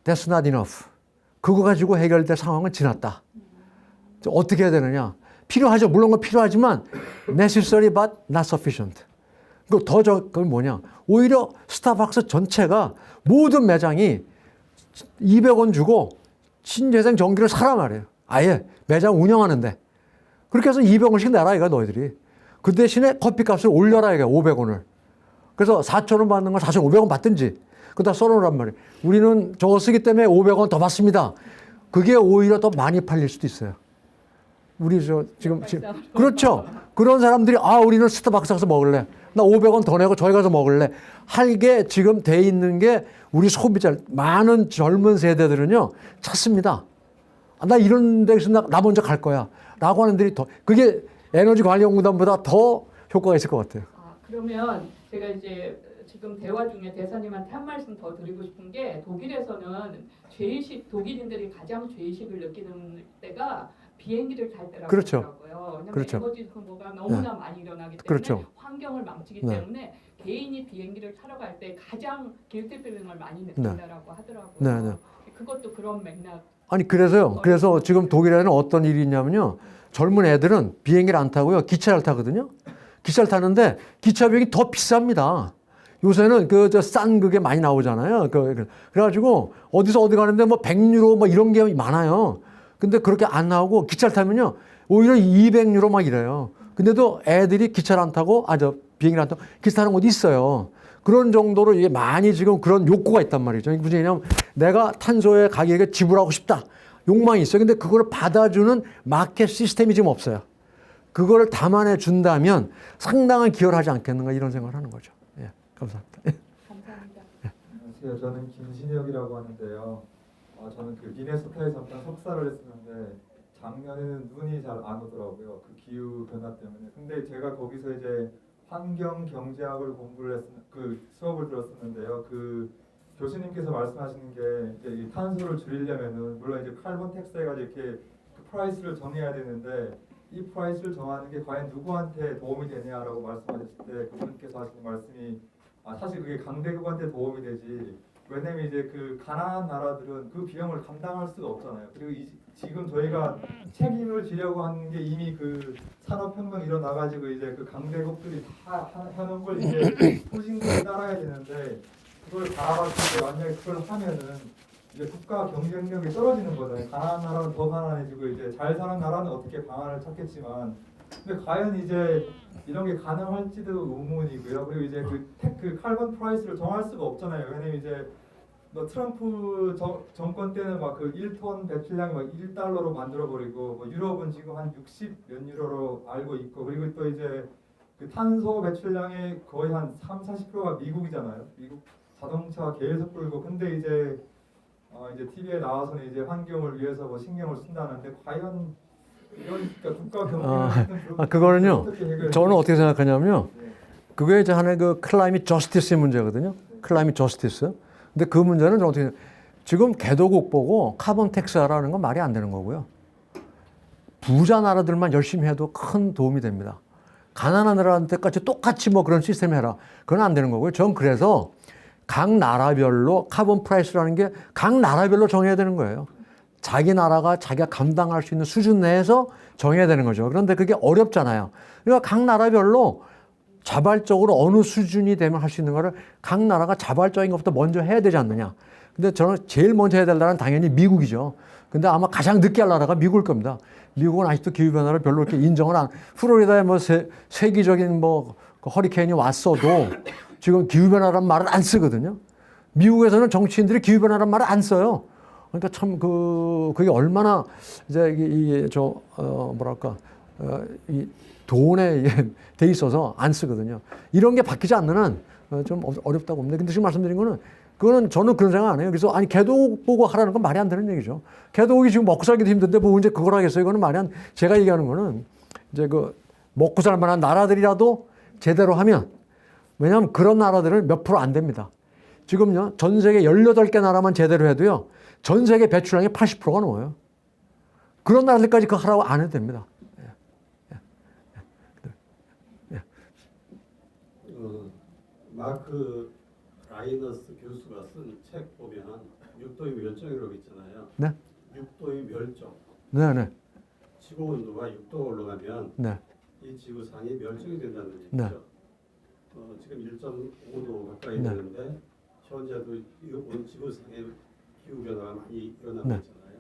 that's not enough. 그거 가지고 해결될 상황은 지났다. 어떻게 해야 되느냐? 필요하죠. 물론 그건 필요하지만 necessary but not sufficient. 그건 뭐냐? 오히려 스타벅스 전체가 모든 매장이 200원 주고 신재생 전기를 사라 말이에요. 아예 매장 운영하는데. 그렇게 해서 200원씩 내라 이거 너희들이. 그 대신에 커피값을 올려라 이거 500원을. 그래서 4,000원 받는 건 4,500원 받든지. 그다 써놓으란 말이에요. 우리는 저거 쓰기 때문에 500원 더 받습니다. 그게 오히려 더 많이 팔릴 수도 있어요. 우리 지금 그렇죠. 그런 사람들이 우리는 스타벅스 가서 먹을래. 나 500원 더 내고 저기 가서 먹을래. 하게 지금 돼 있는 게 우리 소비자 많은 젊은 세대들은요 찾습니다. 나 이런 데서 나 먼저 갈 거야. 라고 하는 들이 더 그게 에너지관리연구단보다 더 효과가 있을 것 같아요. 그러면 제가 이제 지금 대화 중에 대사님한테 한 말씀 더 드리고 싶은 게 독일에서는 독일인들이 가장 죄의식을 느끼는 때가 비행기를 탈 때라고 그렇죠. 하더라고요. 왜냐하면 그렇죠. 에너지 소모가 너무나 많이 일어나기 때문에 그렇죠. 환경을 망치기 네. 때문에 개인이 비행기를 타러 갈 때 가장 길티 필링을 많이 느낀다라고 하더라고요. 네, 네. 그것도 그런 맥락. 아니 그래서요. 그래서 지금 독일에는 어떤 일이 있냐면요. 젊은 애들은 비행기를 안 타고요. 기차를 타거든요. 기차를 타는데 기차 비용이 더 비쌉니다. 요새는 싼 그게 많이 나오잖아요. 그래가지고 어디서 어디 가는데 뭐 100유로 뭐 이런 게 많아요. 근데 그렇게 안 나오고 기차를 타면요. 오히려 200유로 막 이래요. 근데도 애들이 기차를 안 타고, 비행기를 안 타고 기차 타는 곳이 있어요. 그런 정도로 이게 많이 지금 그런 욕구가 있단 말이죠. 이게 무슨 얘기냐면 내가 탄소의 가격에 지불하고 싶다. 욕망이 있어요. 근데 그걸 받아주는 마켓 시스템이 지금 없어요. 그거를 담아내 준다면 상당한 기여를 하지 않겠는가 이런 생각을 하는 거죠. 예, 감사합니다. 감사합니다. 안녕하세요. 저는 김신혁이라고 하는데요. 저는 그 미네소타에 잠깐 석사를 했었는데 작년에는 눈이 잘 안 오더라고요. 그 기후 변화 때문에. 근데 제가 거기서 이제 환경 경제학을 그 수업을 들었었는데요. 그 교수님께서 말씀하시는 게 이제 이 탄소를 줄이려면은 물론 이제 칼본 텍스 해가지고 이렇게 그 프라이스를 정해야 되는데 이 프라이스를 정하는 게 과연 누구한테 도움이 되냐라고 말씀하셨을 때 그분께서 하시는 말씀이 사실 그게 강대국한테 도움이 되지. 왜냐면 이제 그 가난한 나라들은 그 비용을 감당할 수가 없잖아요. 그리고 지금 저희가 책임을 지려고 하는 게 이미 그 산업혁명 일어나가지고 이제 그 강대국들이 다 하는 걸 이제 후진국이 따라야 되는데 그걸 바라봤을 때 만약에 그걸 하면은 이제 국가 경쟁력이 떨어지는 거잖아요. 가난한 나라는 더 가난해지고 이제 잘 사는 나라는 어떻게 방안을 찾겠지만 근데 과연 이제 이런 게 가능할지도 의문이고요. 그리고 이제 그 칼본 프라이스를 정할 수가 없잖아요. 왜냐면 이제 트럼프 정권 때는 막 그 1톤 배출량이 막 1달러로 만들어 버리고 뭐 유럽은 지금 한 60몇 유로로 알고 있고 그리고 또 이제 그 탄소 배출량의 거의 한 30-40%가 미국이잖아요. 미국 자동차 계속 끌고 근데 이제 TV에 나와서는 이제 환경을 위해서 뭐 신경을 쓴다는데 과연 이런 그러니까 국가 경쟁 그거는요. 저는 어떻게 생각하냐면요. 그게 이제 하나의 그 클라이밋 저스티스의 문제거든요. 클라이밋 저스티스. 근데 그 문제는 어떻게 지금 개도국 보고 카본 텍스 하라는 건 말이 안 되는 거고요. 부자 나라들만 열심히 해도 큰 도움이 됩니다. 가난한 나라한테까지 똑같이 뭐 그런 시스템 해라. 그건 안 되는 거고요. 전 그래서 각 나라별로 카본 프라이스라는 게 각 나라별로 정해야 되는 거예요. 자기 나라가 자기가 감당할 수 있는 수준 내에서 정해야 되는 거죠. 그런데 그게 어렵잖아요. 그러니까 각 나라별로 자발적으로 어느 수준이 되면 할 수 있는 거를 각 나라가 자발적인 것부터 먼저 해야 되지 않느냐. 근데 저는 제일 먼저 해야 될 나라는 당연히 미국이죠. 근데 아마 가장 늦게 할 나라가 미국일 겁니다. 미국은 아직도 기후변화를 별로 이렇게 인정을 안, 플로리다에 뭐 세계적인 뭐 허리케인이 왔어도 지금 기후변화란 말을 안 쓰거든요. 미국에서는 정치인들이 기후변화란 말을 안 써요. 그러니까 참 그게 얼마나 이제 이 돈에 돼 있어서 안 쓰거든요. 이런 게 바뀌지 않는 한 좀 어렵다고 봅니다. 근데 지금 말씀드린 거는 그거는 저는 그런 생각 안 해요. 그래서 아니 개도국 보고 하라는 건 말이 안 되는 얘기죠. 개도국이 지금 먹고 살기도 힘든데 뭐 언제 그걸 하겠어요? 이거는 말이 안. 제가 얘기하는 거는 이제 그 먹고 살 만한 나라들이라도 제대로 하면 왜냐하면 그런 나라들은 몇 프로 안 됩니다. 지금요 전 세계 18개 나라만 제대로 해도요 전 세계 배출량의 80%가 넘어요. 그런 나라들까지 그거 하라고 안 해도 됩니다. 마크 라이너스 교수가 쓴 책 보면 육도의 멸종이라고 있잖아요. 네. 육도의 멸종. 네네. 지구 온도가 6도 올라가면 네. 이 지구상이 멸종이 된다는 얘기죠. 네. 지금 1.5도 가까이 네. 되는데 현재도 온 지구상의 기후 변화가 많이 일어나고 네. 있잖아요.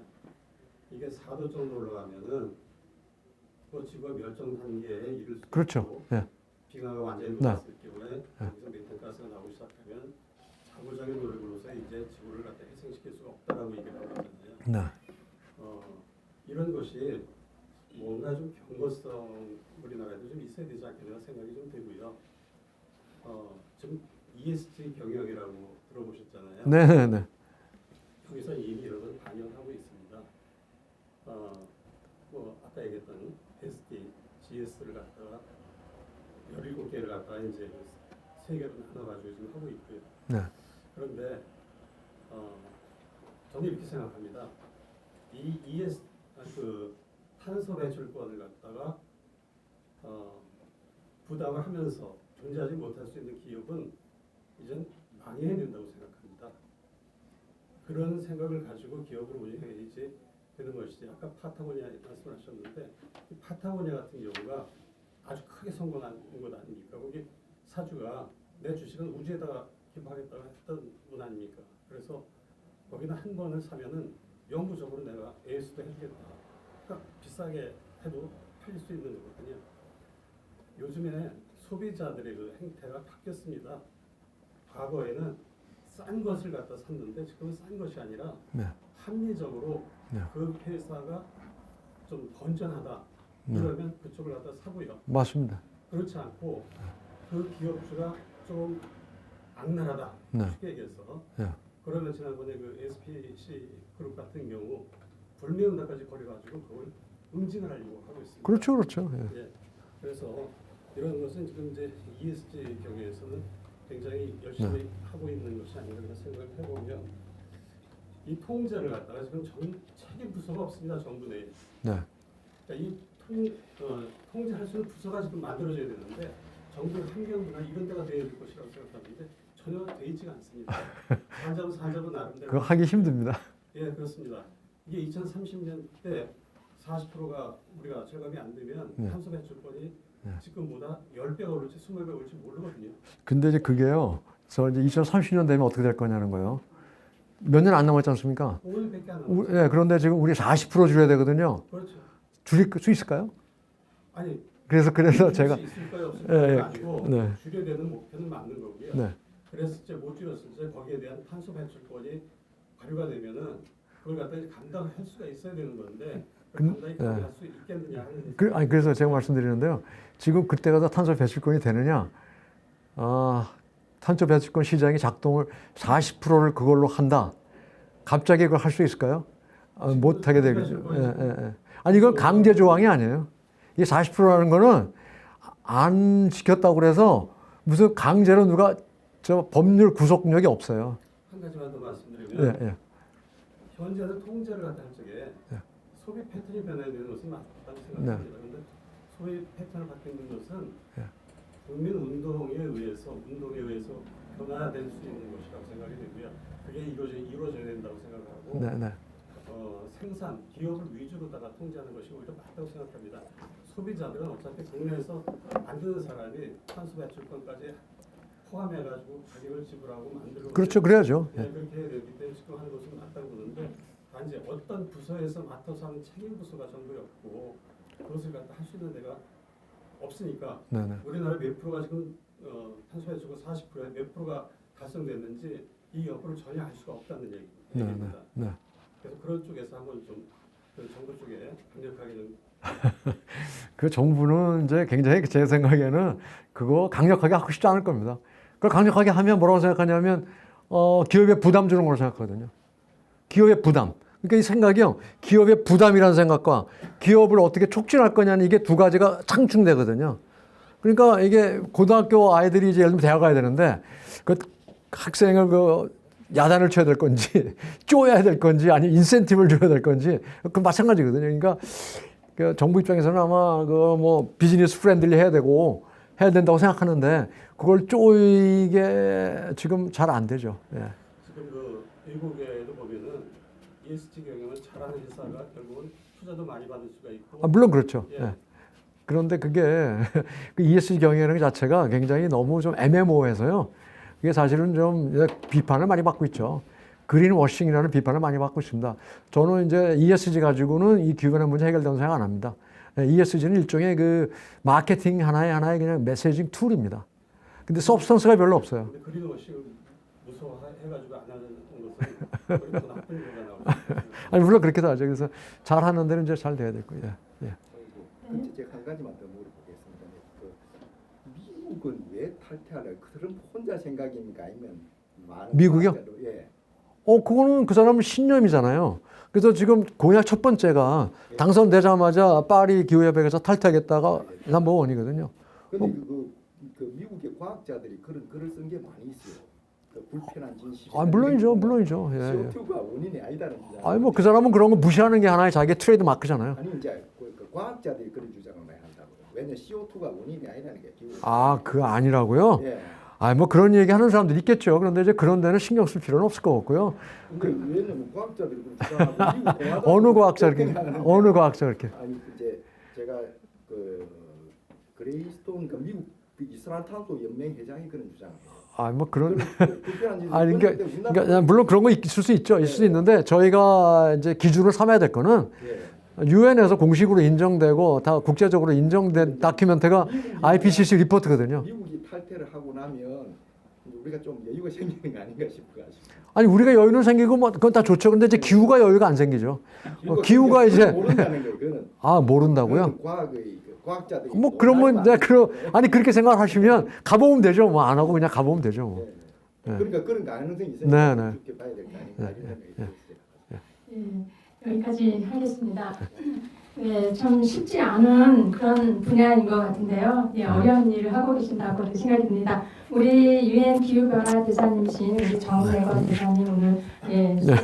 이게 4도 정도 올라가면은 그 지구가 멸종 단계에 이를 수 그렇죠. 있고 네. 빙하가 완전히 네. 녹았을 경우에 여기서 메탄가스가 나오기 시작하면 자구적인 노력으로서 이제 지구를 갖다 희생시킬 수가 없다라고 얘기를 하고 있잖아요. 네. 이런 것이 뭐 뭔가 좀 경고성 우리나라에도 좀 있어야 되지 않겠나 생각이 좀 되고요. 좀 ESG 경영이라고 들어보셨잖아요. 네네네. 여기서 이미 이런 걸 반영하고 있습니다. 뭐 아까 얘기했던 SD, GS를 갖다가 17개를 갖다가 이제 3개로 나눠가지고 지금 하고 있고요. 네. 그런데 저는 이렇게 생각합니다. 이 ES 그 탄소 배출권을 갖다가 부담을 하면서 존재하지 못할 수 있는 기업은 이젠 망해야 된다고 생각합니다. 그런 생각을 가지고 기업을 운영해야지 되는 것이지. 아까 파타고니아 말씀하셨는데 이 파타고니아 같은 경우가 아주 크게 성공한 것 아닙니까? 거기 사주가 내 주식은 우주에다가 기부하겠다고 했던 분 아닙니까? 그래서 거기는 한 번을 사면은 영구적으로 내가 AS도 해주겠다. 그러니까 비싸게 해도 팔릴 수 있는 거거든요. 요즘에 소비자들의 그 행태가 바뀌었습니다. 과거에는 싼 것을 갖다 샀는데 지금은 싼 것이 아니라 네. 합리적으로 네. 그 회사가 좀 건전하다. 네. 그러면 그쪽을 갖다 사고요. 맞습니다. 그렇지 않고 그 기업주가 좀 악랄하다. 네. 쉽게 얘기해서. 네. 그러면 지난번에 그 SPC 그룹 같은 경우 불매운동까지 벌여가지고 그걸 응징을 하려고 하고 있습니다. 그렇죠, 그렇죠. 예. 예. 그래서 이런 것은 지금 이제 ESG 경영에서는 굉장히 열심히 하고 있는 것이 아닌가 그런 생각을 해보면 이 통제를 갖다가 지금 책임 부서가 없습니다. 정부 내에. 네. 그러니까 이 통제할 수 있는 부서가 지금 만들어져야 되는데 정부 환경부나 이런 데가 돼야 될 것이라고 생각하는데 전혀 돼 있지가 않습니다. 산자부 나름대로. 그거 하기 힘듭니다. 예, 그렇습니다. 이게 2030년 때 40%가 우리가 절감이 안 되면 네. 탄소 배출권이 네. 지금보다 10배가 오를지 20배가 오를지 모르거든요. 근데 이제 그게요. 저 이제 2030년 되면 어떻게 될 거냐는 거예요. 몇 년 안 남았지 않습니까? 5년밖에 안 남았어요. 예, 그런데 지금 우리 40% 줄여야 되거든요. 그렇죠. 줄일 수 있을까요? 아니 그래서 줄일 제가 수 있을까요 예, 없을까요? 예. 아니고 네. 줄여야 되는 목표는 맞는 거고요. 네. 그래서 이제 못 줄였을 때 거기에 대한 탄소 배출권이 발효가 되면은 그걸 갖다 이제 감당할 수가 있어야 되는 건데 감당이 네. 할 수 있겠느냐 하는 그래서 제가 말씀드리는데요. 지금 그때가 다 탄소 배출권이 되느냐? 탄소 배출권 시장이 작동을 40%를 그걸로 한다. 갑자기 그걸 할 수 있을까요? 못하게 되겠죠. 예. 아니 이건 강제 조항이 아니에요. 이게 40%라는 거는 안 지켰다고 그래서 무슨 강제로 누가 저 법률 구속력이 없어요. 한 가지만 더 말씀드리면 예. 현재는 통제를 갖다 할 적에 소비 패턴이 변해야 되는 것은 맞다고 생각합니다. 그런데 소비 패턴을 바뀌는 것은 국민 운동에 의해서 변화될 수 있는 것이라고 생각이 되고요. 그게 이루어져야 된다고 생각하고 네. 생산, 기업을 위주로다가 통제하는 것이 오히려 맞다고 생각합니다. 소비자들은 어차피 국내에서 만드는 사람이 탄소 배출권까지 포함해가지고 가격을 지불하고 만들고 그렇죠. 그래야죠. 네, 그렇게 해야 되기 때문에 지금 하는 것은 맞다고 보는데 단지 어떤 부서에서 맡아서 하는 책임 부서가 전부 없고 그것을 갖다 할 수 있는 데가 없으니까 네네. 우리나라 몇 프로가 지금 탄소 배출권 40%에 몇 프로가 달성됐는지 이 여부를 전혀 알 수가 없다는 얘기입니다. 네. 그래서 그런 쪽에서 한번 좀 정부 쪽에 강력하게 좀 그 정부는 이제 굉장히 제 생각에는 그거 강력하게 하고 싶지 않을 겁니다. 그걸 강력하게 하면 뭐라고 생각하냐면 기업에 부담 주는 걸로 생각하거든요. 기업의 부담. 그러니까 이 생각이요. 기업의 부담이라는 생각과 기업을 어떻게 촉진할 거냐는 이게 두 가지가 상충되거든요. 그러니까 이게 고등학교 아이들이 이제 예를 들면 대학 가야 되는데 그 학생을 야단을 쳐야 될 건지 쪼야 될 건지 아니면 인센티브를 줘야 될 건지 그 마찬가지거든요. 그러니까 그 정부 입장에서는 아마 비즈니스 프렌들리 해야 된다고 생각하는데 그걸 쪼이게 지금 잘 안 되죠. 예. 지금 그 미국에도 보면은 ESG 경영을 잘하는 회사가 결국은 투자도 많이 받을 수가 있고 물론 그렇죠. 예. 예. 그런데 그게 그 ESG 경영이라는 자체가 굉장히 너무 좀 애매모호해서요. 이게 사실은 좀 비판을 많이 받고 있죠. 그린워싱이라는 비판을 많이 받고 있습니다. 저는 이제 ESG 가지고는 이 기후변화 문제 해결된다고 생각 안 합니다. ESG는 일종의 그 마케팅 하나의 그냥 메시징 툴입니다. 근데 서브스턴스가 별로 없어요. 근데 그린워싱을 무서워해가지고 안 하는 것은 더 나쁜 결과 나오죠. 아니 물론 그렇게도 하죠. 그래서 잘 하는 데는 이제 잘 돼야 될 거예요. 예. 근데 제가 한 가지만 더 물어보겠습니다. 그 미국은 왜 탈퇴하려? 그들은 혼자 생각입니까? 아니면 많은 미국이요? 과학자도- 예. 그거는 그 사람 신념이잖아요. 그래서 지금 공약 첫 번째가 당선되자마자 파리 기후협약에서 탈퇴하겠다가 넘버 원이거든요. 근데 그 미국의 과학자들이 그런 글을 쓴 게 많이 있어요. 그 불편한 진실. 물론이죠. 예, 예. CO2가 원인이 아니다는 주장. 아니 뭐 그 사람은 그런 거 무시하는 게 하나의 자기의 트레이드 마크잖아요. 아니 이제 그 과학자들이 그런 주장을 많이 한다고요. 왜냐면 CO2가 원인이 아니라는 게 기후. 그거 아니라고요? 예. 뭐 그런 얘기 하는 사람들이 있겠죠. 그런데 이제 그런 데는 신경 쓸 필요는 없을 것 같고요. 왜냐면 과학자들이 그런 주장하고 미국 공화당은 어느 과학자 이렇게 하는데 어느 과학자 이렇게 아니 이제 제가 그 그레이스톤 그 미국 그 이산화탄소 연맹 회장이 그런 주장합니다. 뭐 그런 불편한 짓을 그러니까 물론 그런 거 있을 수 있죠. 있을 수 있는데 저희가 이제 기준을 삼아야 될 거는 유엔에서 공식으로 인정되고 다 국제적으로 인정된 다큐멘터가 IPCC 리포트거든요. 미국이 탈퇴를 하고 나면 우리가 좀 여유가 생기는 거 아닌가 싶어요. 아니 우리가 여유는 생기고 뭐 그건 다 좋죠. 근데 이제 기후가 여유가 안 생기죠. 기후가 이제 모른다는 거예요. 그거는 모른다고요? 과학자들이 뭐 그러면 이제 아니 그렇게 생각하시면 가보면 되죠. 뭐 안 하고 그냥 가보면 되죠. 뭐. 그러니까 그런 가능성이 있으니까 네. 그렇게 봐야 될 거 아닌가 이런 생각이 들었어요. 예, 여기까지 하겠습니다. 네, 참 쉽지 않은 그런 분야인 것 같은데요. 예, 어려운 일을 하고 계신다고 생각이 듭니다. 우리 유엔 기후변화 대사님이신 우리 정래건 대사님 오늘 수고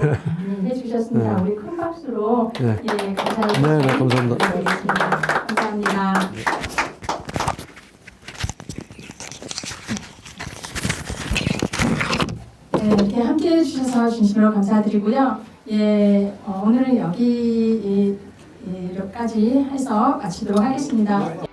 많이 해주셨습니다. 우리 큰 박수로 감사의 네, 감사합니다. 드리겠습니다. 감사합니다. 네, 이렇게 함께해 주셔서 진심으로 감사드리고요. 오늘은 여기까지 해서 마치도록 하겠습니다.